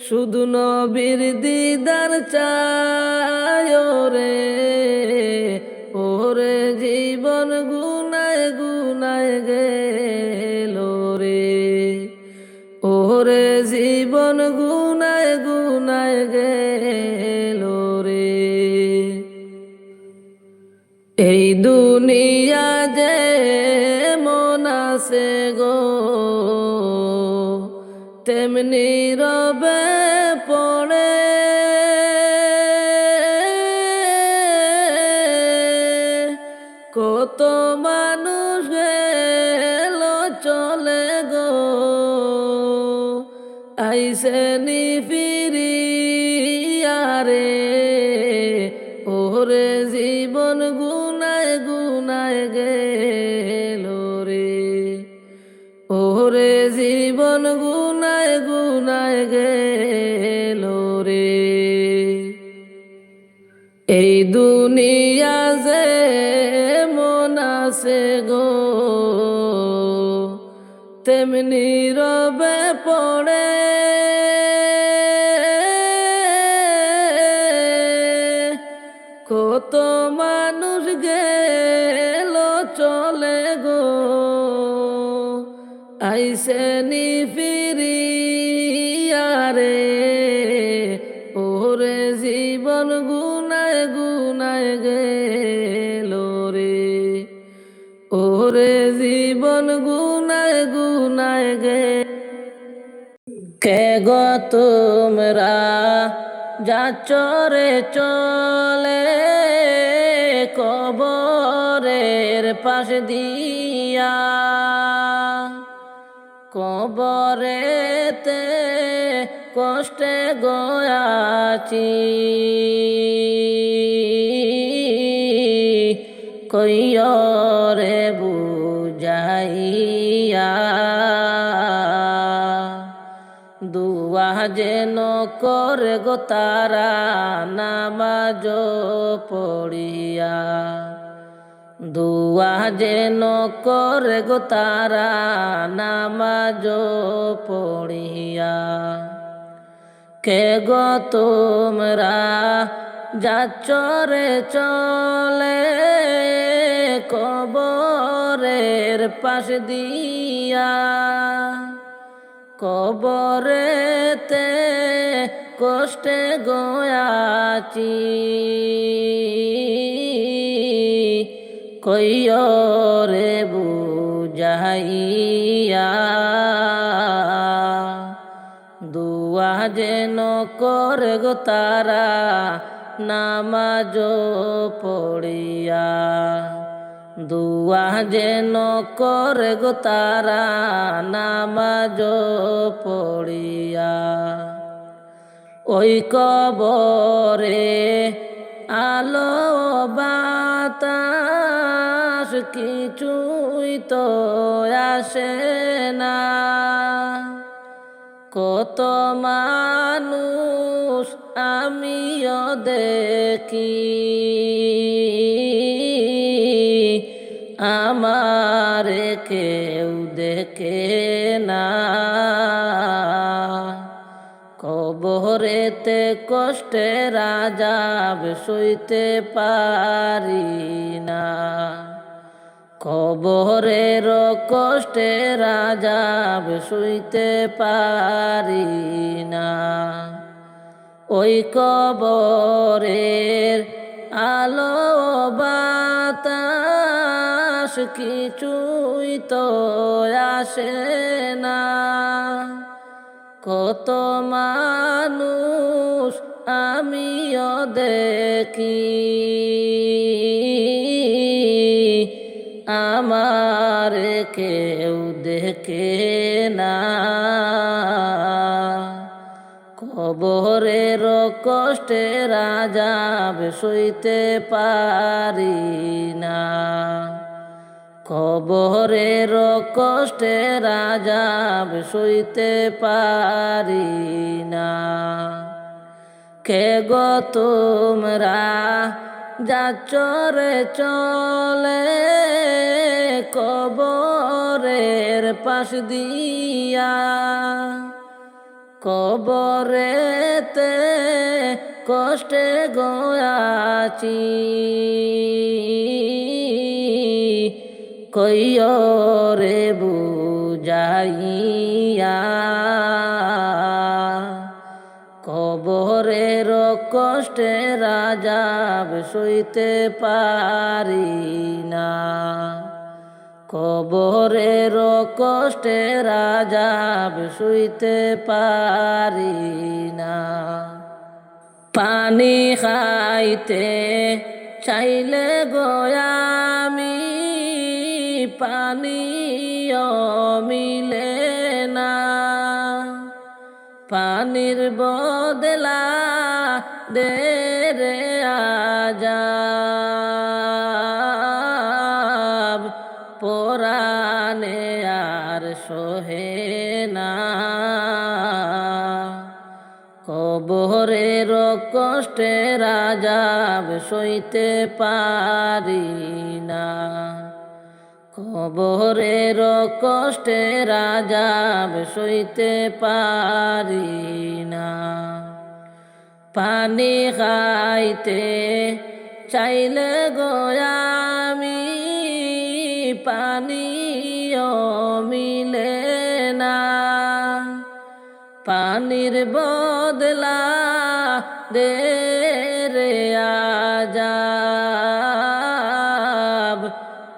শুধু নবীর দিদার চাই রে। ওরে জীবন গুনায় গুনায় গেল রে, ওরে জীবন গুনায় গুনায় গেল রে। এই দুনিয়া যে মন আছে গো, তেমনি রবে পড়ে। কত মানুষ গেল চলে গো, আইসে নি ফিরিয়া রে। ওরে জীবন গুনায় গুনায় গেল রে, ওরে জীবন গুনায় গুনায় গেল রে। এই দুনিয়া যে মন তেমনি রবে পড়ে কত মানুষ গেল চলে গো, আইসে নি ফিরিয়া রে। ওরে জীবন গুনায় গুনায় গেল রে, ওরে জীবন গুনায় গুনায় গে। কে গো তোমরা যাচ্ছ রে চলে কবরের পাশ দিয়া, কবরেতে কষ্টে গয়াছি কইও রে বুঝাইয়া। দুয়া যেন করে গো তারা নামাজ পড়িয়া, দুয়া যেন করে গো তারা নামাজ পড়িয়া। কে গো তোমরা যাচ্ছ রে চলে কবরের পাশ দিয়া, কবরেতে কষ্টে গয়াছি কইও রে বুঝাইয়া। দুয়া যেন করে গো তারা নামাজ পড়িয়া, দুয়া যেন করে গো তারা নামাজ পড়িয়া। ওই কবরে আলো বাতাস কিছুই তো আসে না, কত মানুষ আমিও দেখি আমারে কেউ দেখে না। কবরেতে কষ্টের আযাব সইতে পারি না, কবরের কষ্টের আযাব সইতে পারি না। ওই কবরের আলো বাতাস কিছুই তো আসে না, কত মানুষ আমিও দেখি আমার কেউ দেখে না। কবরের কষ্টের আযাব সইতে পারি না, কবরের কষ্টের আযাব সইতে পারি না। কে গো তোমরা যাচ্ছ রে চলে কবরের পাশ দিয়া, কবরেতে কষ্টে গয়াছি কইও রে বুঝাইয়া। কবরের কষ্টের আযাব সইতে পারি না, কবরের কষ্টের আযাব সইতে পারি না। পানি খাইতে চাইলে গো আমি পানিও মিলে না, পানির বদলা দে রে আযাব পরানে আর সহে না। কবরের কষ্টের আযাব সইতে পারি না, কবরের কষ্টে রাজাব সইতে পারি না, পানি খাইতে চাইলে গোয়ামি পানিও মিলে না, পানির বদলা দে রে আজাব,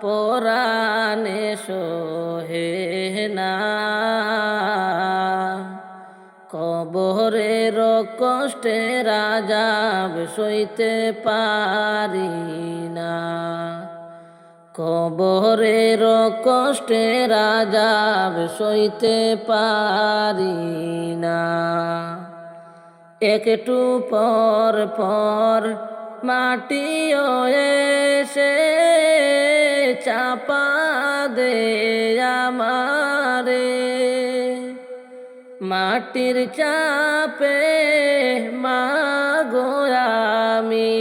পরাণে সোহে না। কবরের কষ্টে রাজাব সইতে পারি না, কবরের কষ্টে রাজাব সইতে পারি না। একটু পর পর মাটিও এসে চাপা দে আমারে, মাটির চাপে মাগো আমি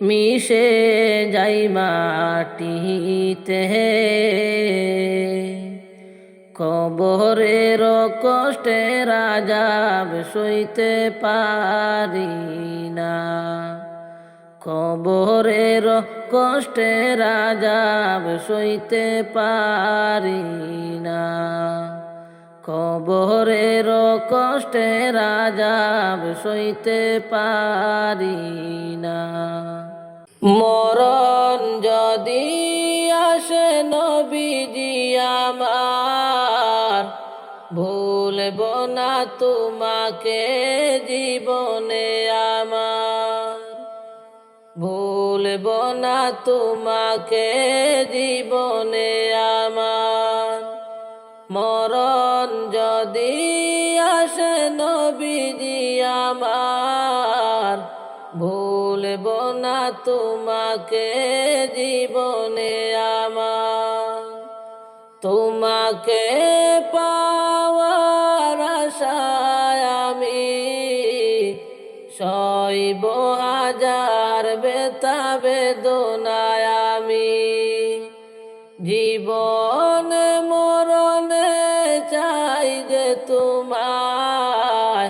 মিশে যাই মাটিতে। কবরের কষ্টে রাজাব সইতে পারি না, কবরের কষ্টে রাজাব সইতে পারি না, কবরের কষ্টে রাজাব সইতে পারি না। মরণ যদি আসে নবীজি আমার, ভুলব না তোমাকে জীবনে আমার, ভুলব না তোমাকে জীবনে আমার। মরণ যদি আসে নবীজি আমার, ভুলব না তোমাকে জীবনে আমার। তোমাকে পাওয়ার আশায় আমি সইব হাজার বেতা বেদনায় আমি, জীবন মরণে চাই যে তোমায়,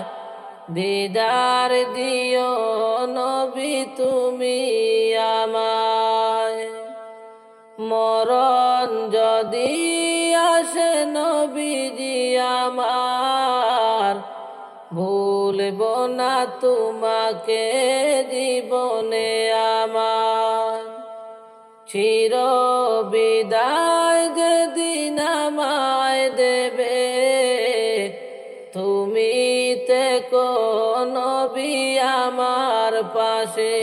দিদার দিও নবী তুমি আমায়। মরণ যদি আসে নবীজি আমার, ভুলব না তোমাকে জীবনে আমার। চির বিদায় যেদিন আমায় দেবে, তুমি থেকো নবী আমার পাশে,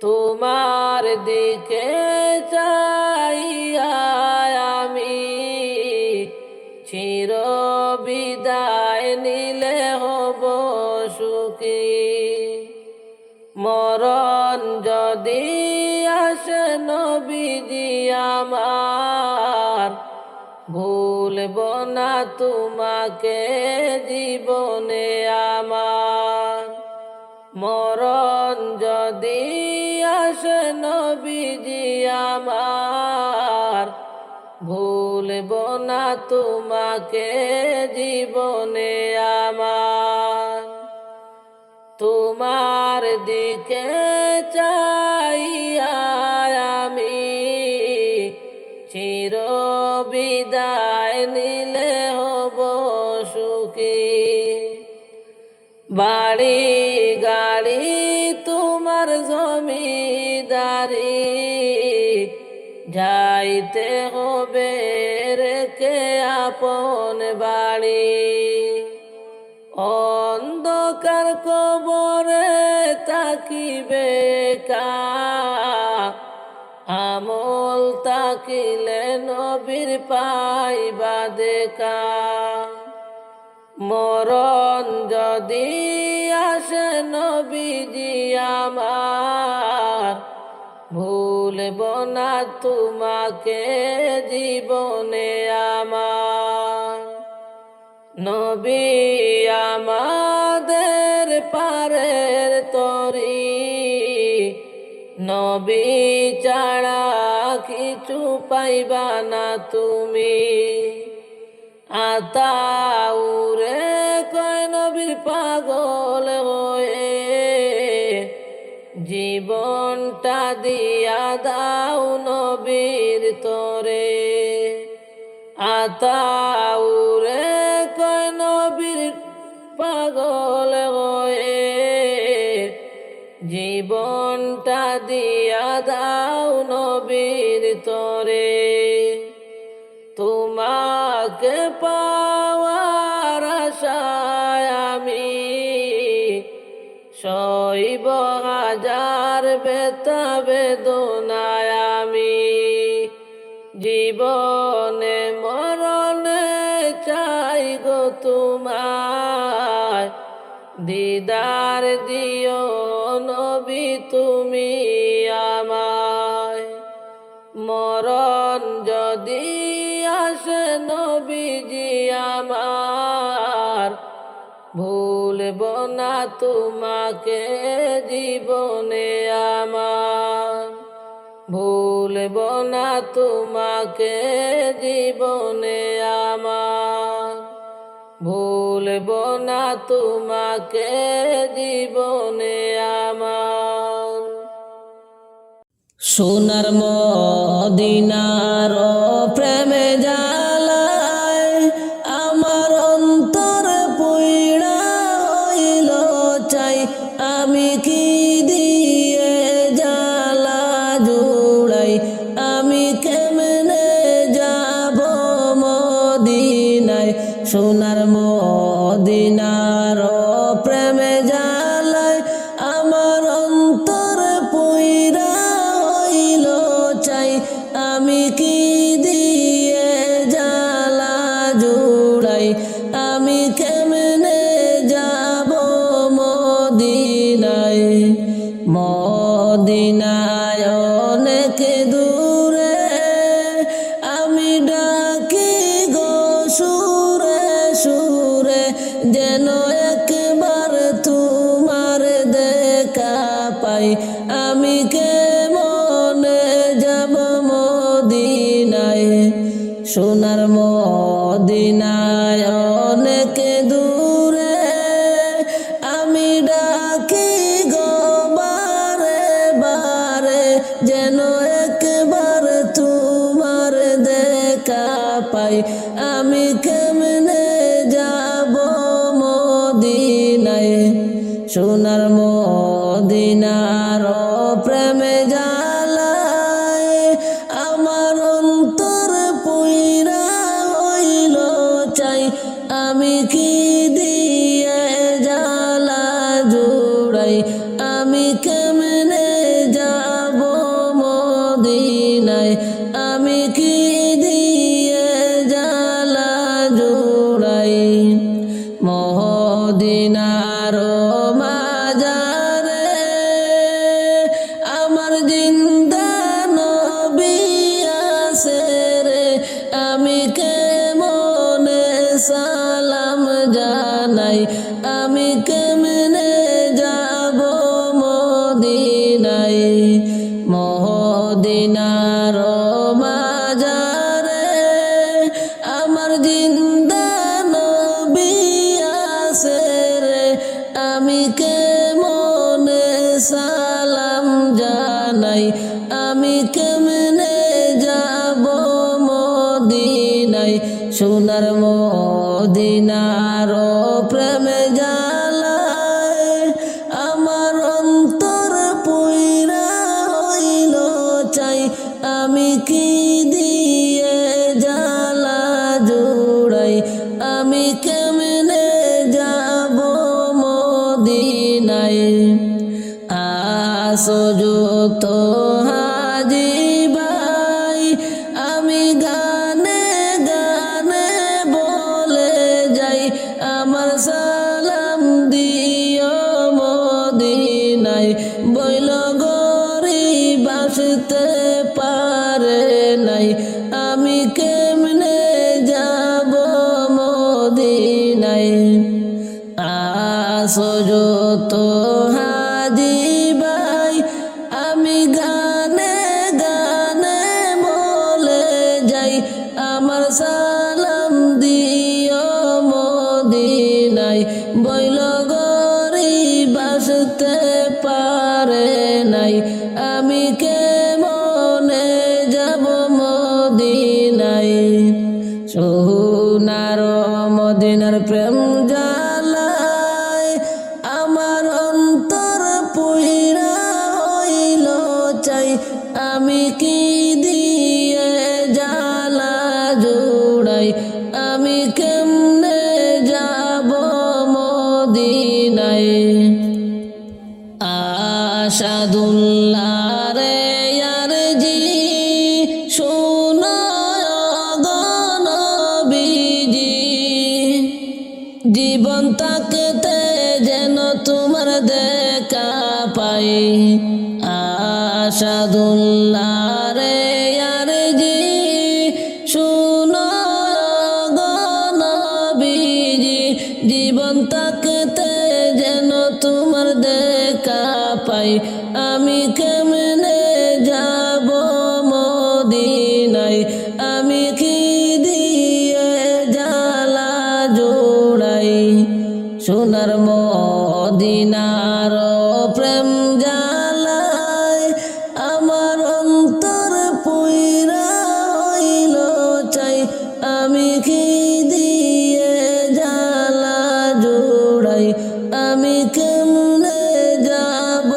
তোমার দিকে চাইয়া আমি চির বিদায় নিলে হব সুখী। মরণ যদি আসে নবীজি আমার, ভুলব না তোমাকে জীবনে আমার। মরণ যদি আসে নবীজি আমার, ভুলব না তোমাকে জীবনে আমার। তোমার দিকে চাইয়া আমি চির বিদায় নিলে হব সুখী। বাড়ি গাড়ি তোমার জমিদারি, যাইতে হবে রেখে আপন বাড়ি। অন্ধকার কবরে তাকিবে কা, আমল তাকিলে নবীর পাইবা দেখা। মরণ যদি আসে নবীজি আমার, ভুলব না তোমাকে জীবনে আমার। নবী আমাদের পারের তরি, নবী ছাড়া কিছু পাইবা না তুমি। আতাউরে কয় নবীর পাগল হয়ে জীবনটা দিয়া দাও নবীর তরে। আতাউরে কয় নবীর পাগল হয়ে জীবনটা দিয়া দাও নবীর তরে। তোমাকে পাওয়ার আশায় আমি সইব হাজার ব্যথা বেদনায় আমি। জীবনে মরণে চাই গো তোমায়, দিদার দিও নবী তুমি আমায়। মরণ যদি আসে নবীজি আমার, ভুলব না তোমাকে জীবনে আমার। ভুলব না তোমাকে জীবনে আমার। ভুলব না তোমাকে জীবনে আমার। সোনার মদিনার প্রেমে জ্বালায় আমার অন্তর পুইড়া হইল চাই। আমি কি দিয়ে জ্বালা জুড়াই, আমি কেমনে যাব মদিনায়। সোনার মদিনার প্রেমে জ্বালায় আমার অন্তর পুইড়া হইল চাই। আমি কি দিয়ে জ্বালা জুড়াই, আমি কেমনে যাব মদিনায়। মদিনায় অনেক দূরে আমি ডাকি গো সুরে সুরে, যেন একবার তোমার দেখা পাই। আমি কেমনে যাব মদিনায়। সোনার মদিনায় অনেক দূরে আমি ডাকি গো বারে বারে, যেন একবার তোমার দেখা পাই। আমি কেমনে যাব মদিনায়। সোনার মদিনার প্রেমে জ্বালায় আমার অন্তর পুইড়া হইল চাই। আমি কি দিয়ে জ্বালা জুড়াই, আমি কেমনে যাব মদিনায়। আমি কি দিয়ে জ্বালা জুড়াই। মদিনার মাজারে আমার জিন্দা নবী আছে রে, আমি কেমনে সালাম জানাই। আমি কেমনে যাব মদিনায়। মদিনার মাজারে আমার জিন্দা নবী আছে রে, আমি কেমনে সালাম জানাই। আমি কেমনে যাব মদিনায়। সোনার মদিনার প্রেমে জ্বালায় আমার অন্তর পুইড়া হইল চাই। আমি কি দিয়ে জ্বালা জুড়াই, আমি কেমনে যাব মদিনায়। আসো যত হাজি ভাই আমি গানে গানে বলে যাই, আমার যাই আমার সালাম দিও মদিনায় বইল গরিব আসতে পারে নাই আমি কেমনে যাব মদিনায় সোনার মদিনার প্রেম জালায় আমার অন্তর পুইরা হইল চাই আমি কি দিয়ে জালা জুড়াই আমি কেমনে যাব মদিনায় আশাদুল্লাহ রে ইয়ার জি শোনায় গো নবীজি জীবন তাকতে যেন তোমার দেখা পাই আশাদুল্লাহ রে ইয়ার জি শোনায় গো নবীজি জীবন তাকতে যেন তোমার দেখা পাই আমি কেমনে যাব মদিনায় আমি কি দিয়ে জালা জোড়াই সোনার মদিনার প্রেম জালায় আমার অন্তর পুইরা হইল চাই আমি কি দিয়ে জালা জোড়াই আমি কেমনে যাব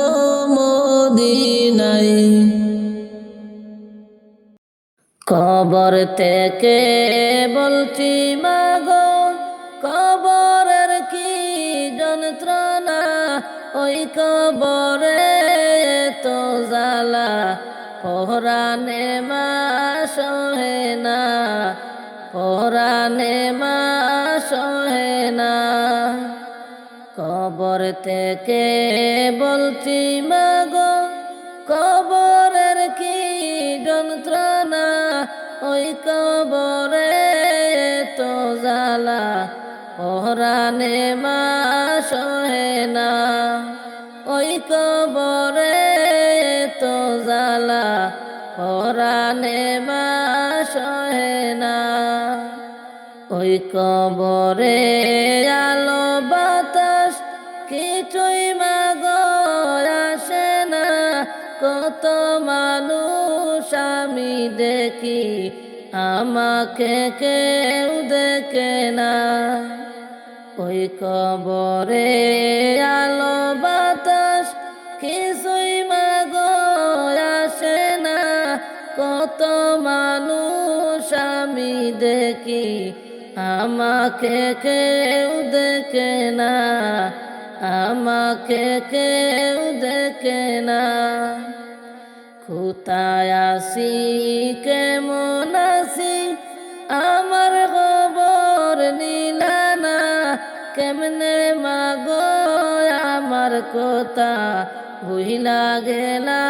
মদিনায় কবর থেকে বলছি মাগো কবরের কি যন্ত্রণা ওই কবরে তো জ্বালা পরাণে মা সহে না পরাণে মা সহে না কবর থেকে বলছি মাগো কবরের কি যন্ত্রণা ওই কবরে তো জ্বালা পরাণে মা সহে না ওই কবরে তো জ্বালা পরাণে মা সহে না ওই কবরে আলো বাতাস কিছুই মাগো আসে না কত মানুষ আমি দেখি আমাকে কেউ দেখে না ওই কবরে আলো বাতাস কিছুই মাগো আসে না কত মানুষ আমি দেখি আমাকে কেউ দেখে না আমাকে কেউ দেখে না কোথায় আসি কেমন আসি আমার খবর নিলা না কেমনে মাগো আমার কথা ভুইলা গেলা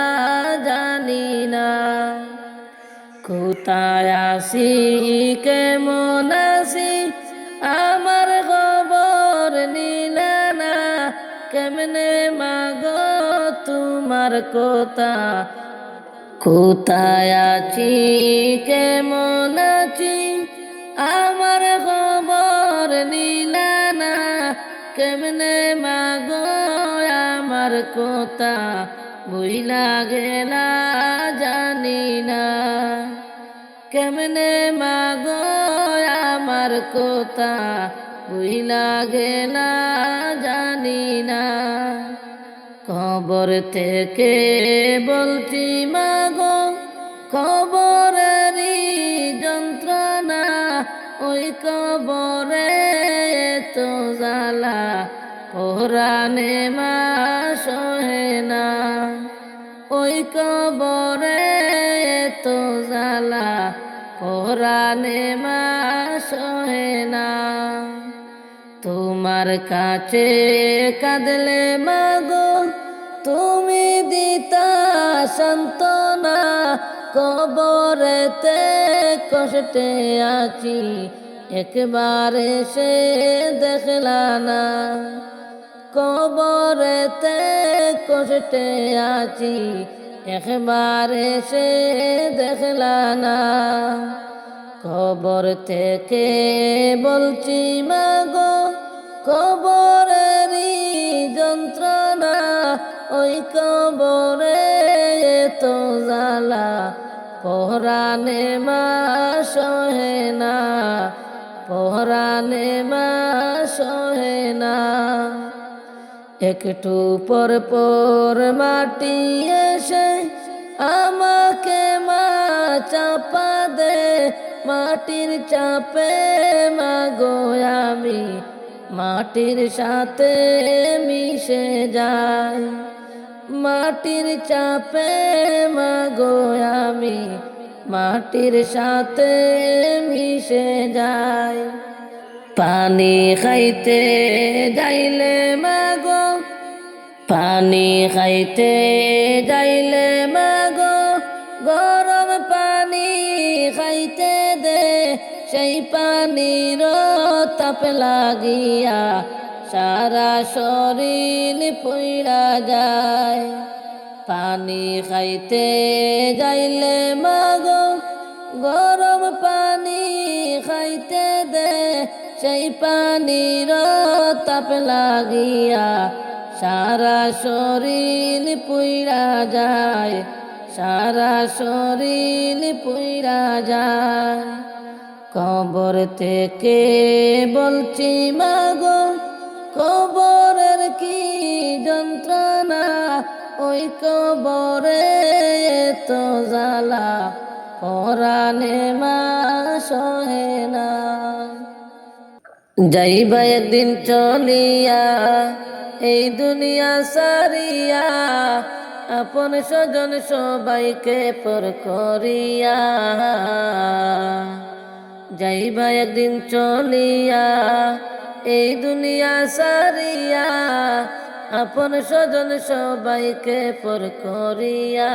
জানি না কোথায় আসি কেমন আসি আমার খবর নিলা না কেমনে মাগো তোমার কথা কোথায় আছি কেমন আছি আমার খবর নিলা না কেমনে মাগো আমার কথা ভুইলা গেলা জানি না কেমনে মাগো আমার কথা ভুইলা গেলা জানি না কবর থেকে বলছি মাগো কবরেরই যন্ত্রণা ওই কবরে তো জ্বালা পরাণে মা সহে না ওই কবরে তো জ্বালা পরাণে মা সহে না তোমার কাছে কাঁদলে মাগো তুমি দিতা সান্ত্বনা কবরেতে কষ্টে আছি একবার এসে দেখলা না কবরেতে কষ্টে আছি একবার এসে দেখলা না কবর থেকে বলছি মাগো, কবরেরই যন্ত্রণা, ওই কবরে তো জ্বালা, পরাণে মা সহে না, পরাণে মা সহে না। একটু পর পর মাটি এসে আমাকে মা চাপা দে, মাটির চাপে মাগো আমি মাটির সাথে মিশে যাই, মাটির চাপে মাগো আমি মাটির সাথে মিশে যাই। পানি খাইতে যাইলে মাগো, পানি খাইতে যাইলে মাগো, গরম পানি খাইতে দে, সেই পানির তাপ লাগিয়া সারা শরীর পুইরা যায়। পানি খাইতে যাইলে মাগো, গরম পানি খাইতে দে, সেই পানির তাপ লাগিয়া সারা শরীর পুইরা যায়, সারা শরীর পুইরা যায়। কবর থেকে বলছি মাগো, কবরের কি যন্ত্রণা, ওই কবরে তো জ্বালা, পরাণে মা সহে না। যাইবা একদিন চলিয়া এই দুনিয়া সারিয়া, আপন স্বজন সবাইকে পর করিয়া। যাইবা একদিন চলিয়া এই দুনিয়া সারিয়া, আপন স্বজন সবাইকে পর করিয়া।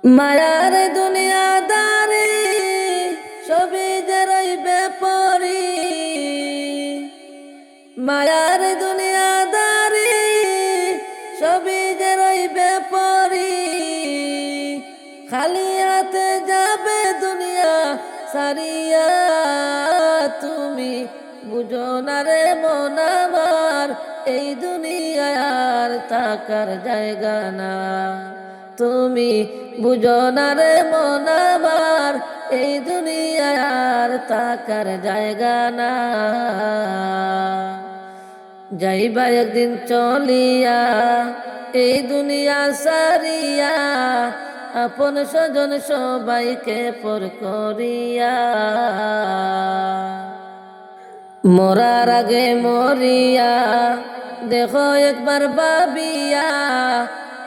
মায়ার দুনিয়াদারি সবই যে রইবে পরি, মায়ার দুনিয়াদারি সবই যে রইবে পরি, খালি হাতে যাবে দুনিয়া সারিয়া। তুমি বুঝো না রে মন আমার, এই দুনিয়ার থাকার জায়গা না। তুমি বুঝো না রে মন আমার, এই দুনিয়ার থাকার জায়গা না। যাইবা একদিন চলিয়া এই দুনিয়া সারিয়া, আপন স্বজন সবাইকে পর করিয়া। মরার আগে মরিয়া দেখো একবার ভাবিয়া,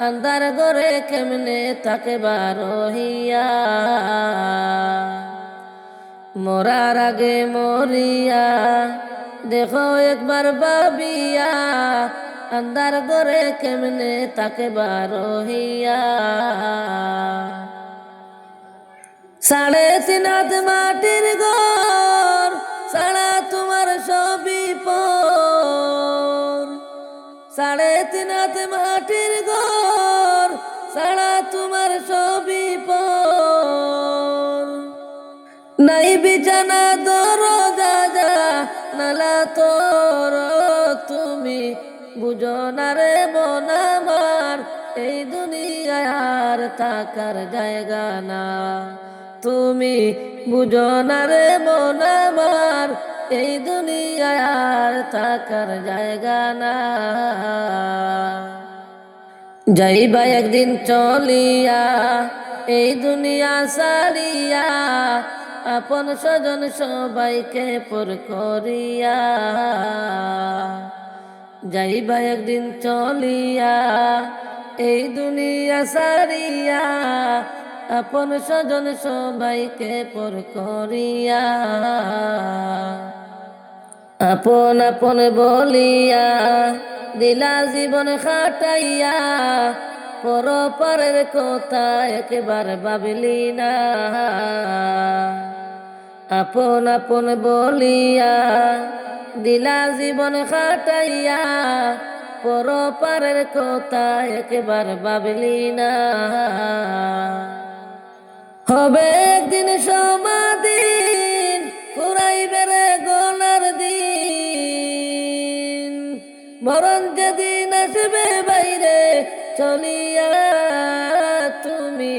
আন্ধার ঘরে কেমনে থাকে রহিয়া। মরার আগে মরিয়া দেখো একবার ভাবিয়া, আন্ধার ঘরে কেমনে থাকে রহিয়া। 3.5 হাত মাটির ঘর সারা তোমার সবই পর, 3.5 হাত মাটির ঘর সারা তোমার সবই পর। নাই বিছানা দরজা নালা তোর, তুমি বুঝো না রে মন আমার, এই দুনিয়ার থাকার জায়গা না। তুমি বুঝো না রে মন আমার, এই দুনিয়ার থাকার জায়গা না। যাইবা একদিন চলিয়া এই দুনিয়া সারিয়া, আপন স্বজন সবাইকে পর করিয়া। যাইবা একদিন চলিয়া এই দুনিয়া সারিয়া, আপন স্বজন সবাইকে পর করিয়া। আপন আপন বলিয়া দিলা জীবন খাটাইয়া, পর পরের কথা একবার ভাবলি না। আপন আপন বলিয়া দিলা জীবন খাটাইয়া, পর পরের কথা একবার ভাবলি না। হবে একদিন সমাদিন পুরাইবে রে গোনার দিন মরণ যেদিন আসবে বাইরে চলিয়া তুমি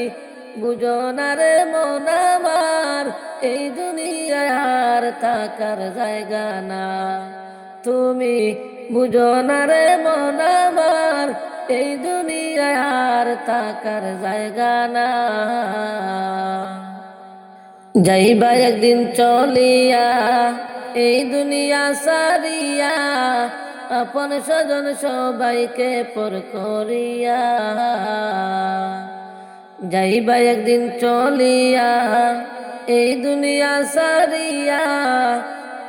বুঝো না রে মন আমার এই দুনিয়ায় আর থাকার জায়গা না তুমি বুঝো না রে মন আমার এই দুনিয়ায় আর থাকার জায়গা না যাইবা একদিন চলিয়া এই দুনিয়া সারিয়া আপন স্বজন সবাইকে পর করিয়া যাইবা একদিন চলিয়া এই দুনিয়া সারিয়া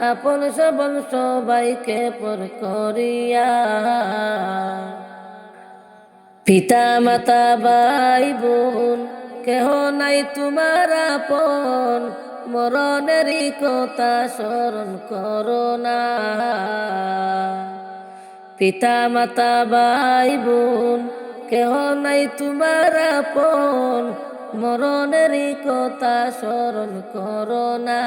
আপন স্বজন সবাইকে পর করিয়া পিতা মাতা ভাই বোন কেহ নাই তোমার আপন মরণেরই কথা স্মরণ করো না পিতা মাতা ভাই বোন কেহ নাই তোমার আপন মরণেরই কথা স্মরণ করো না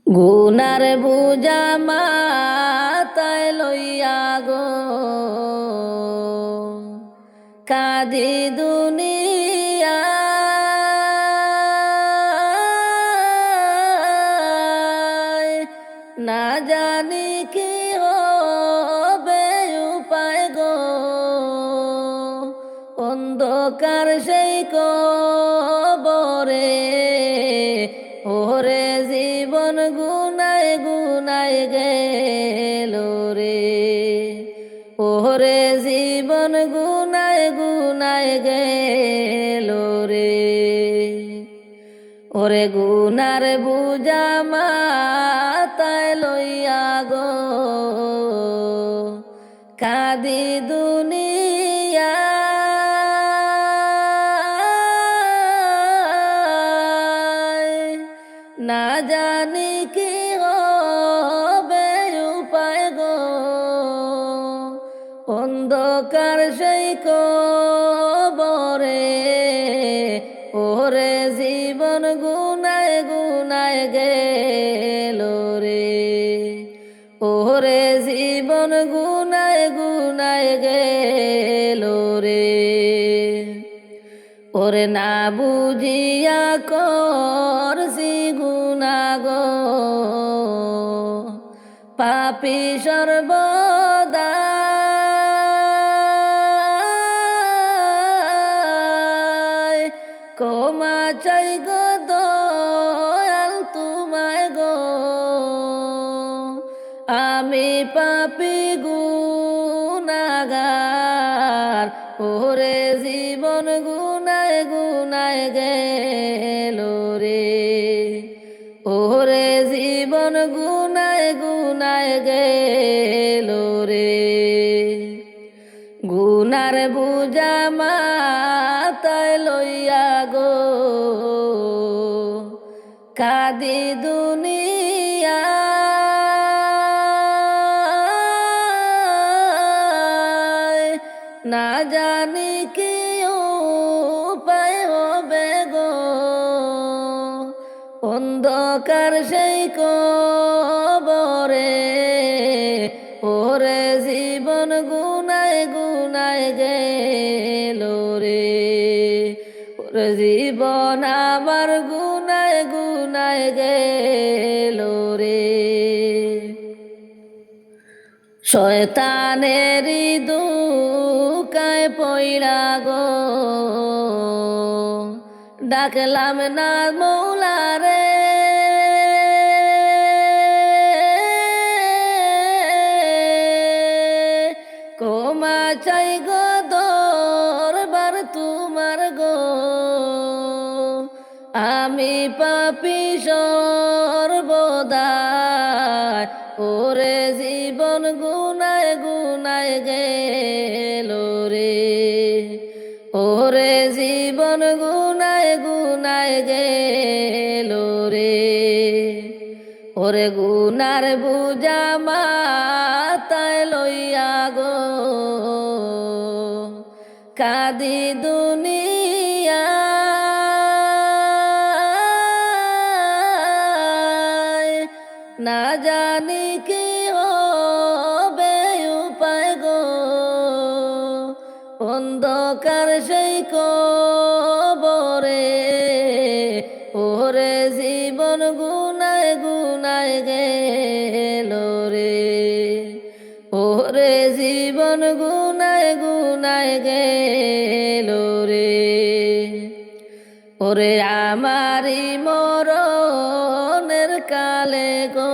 গুনার বুঝা মাতায় লইয়া গো কাঁদি দুনিয়া না জানি কি হবে উপায় গো অন্ধকার সেই কবরে ওরে জীবন গুনায় গুনায় গেল রে ওরে জীবন গুনায় গুনায় গেল রে ওরে গুনার বুঝা মাতায় লইয়া গো কাঁদি দুনিয়া না জানি কি হবে উপায় গো অন্ধকার সেই কবরে ওরে জীবন গুনায় গুনায় গেল রে ওরে জীবন গুনায় গুনায় গেল রে ওরে না বুঝিয়া করছি গুনাহ গো পাপী সর্বদা ক্ষমা চাই গো দয়াল তোমায় গো আমি পাপী গুনাহগার ওরে জীবন গুনায় গুনায় গেল রে ওরে জীবন গুনায় গুনায় গেল রে গুনার বুঝা মাতায় লইয়া গো কাঁদি দুনিয়া না জানি কি উপায় হবে গো অন্ধকার সেই কবরে ওরে জীবন গুনায় গুনায় গেল রে ওরে জীবন আমার গুনায় গুনায় গেল রে শয়তানেরই দুকায় পইড়া গো ডাকলাম না মৌলা রে ক্ষমা চাই গো দরবার তোমার গো আমি পাপী সর্বদাই ওরে জীবন গুনায় গুনায় গেল রে ওরে জীবন গুনায় গুনায় গেল রে ওরে গুনার বুঝা মাতায় লইয়া গো কাঁদি দুনিয়া ওরে আমারি মরণের কালে গো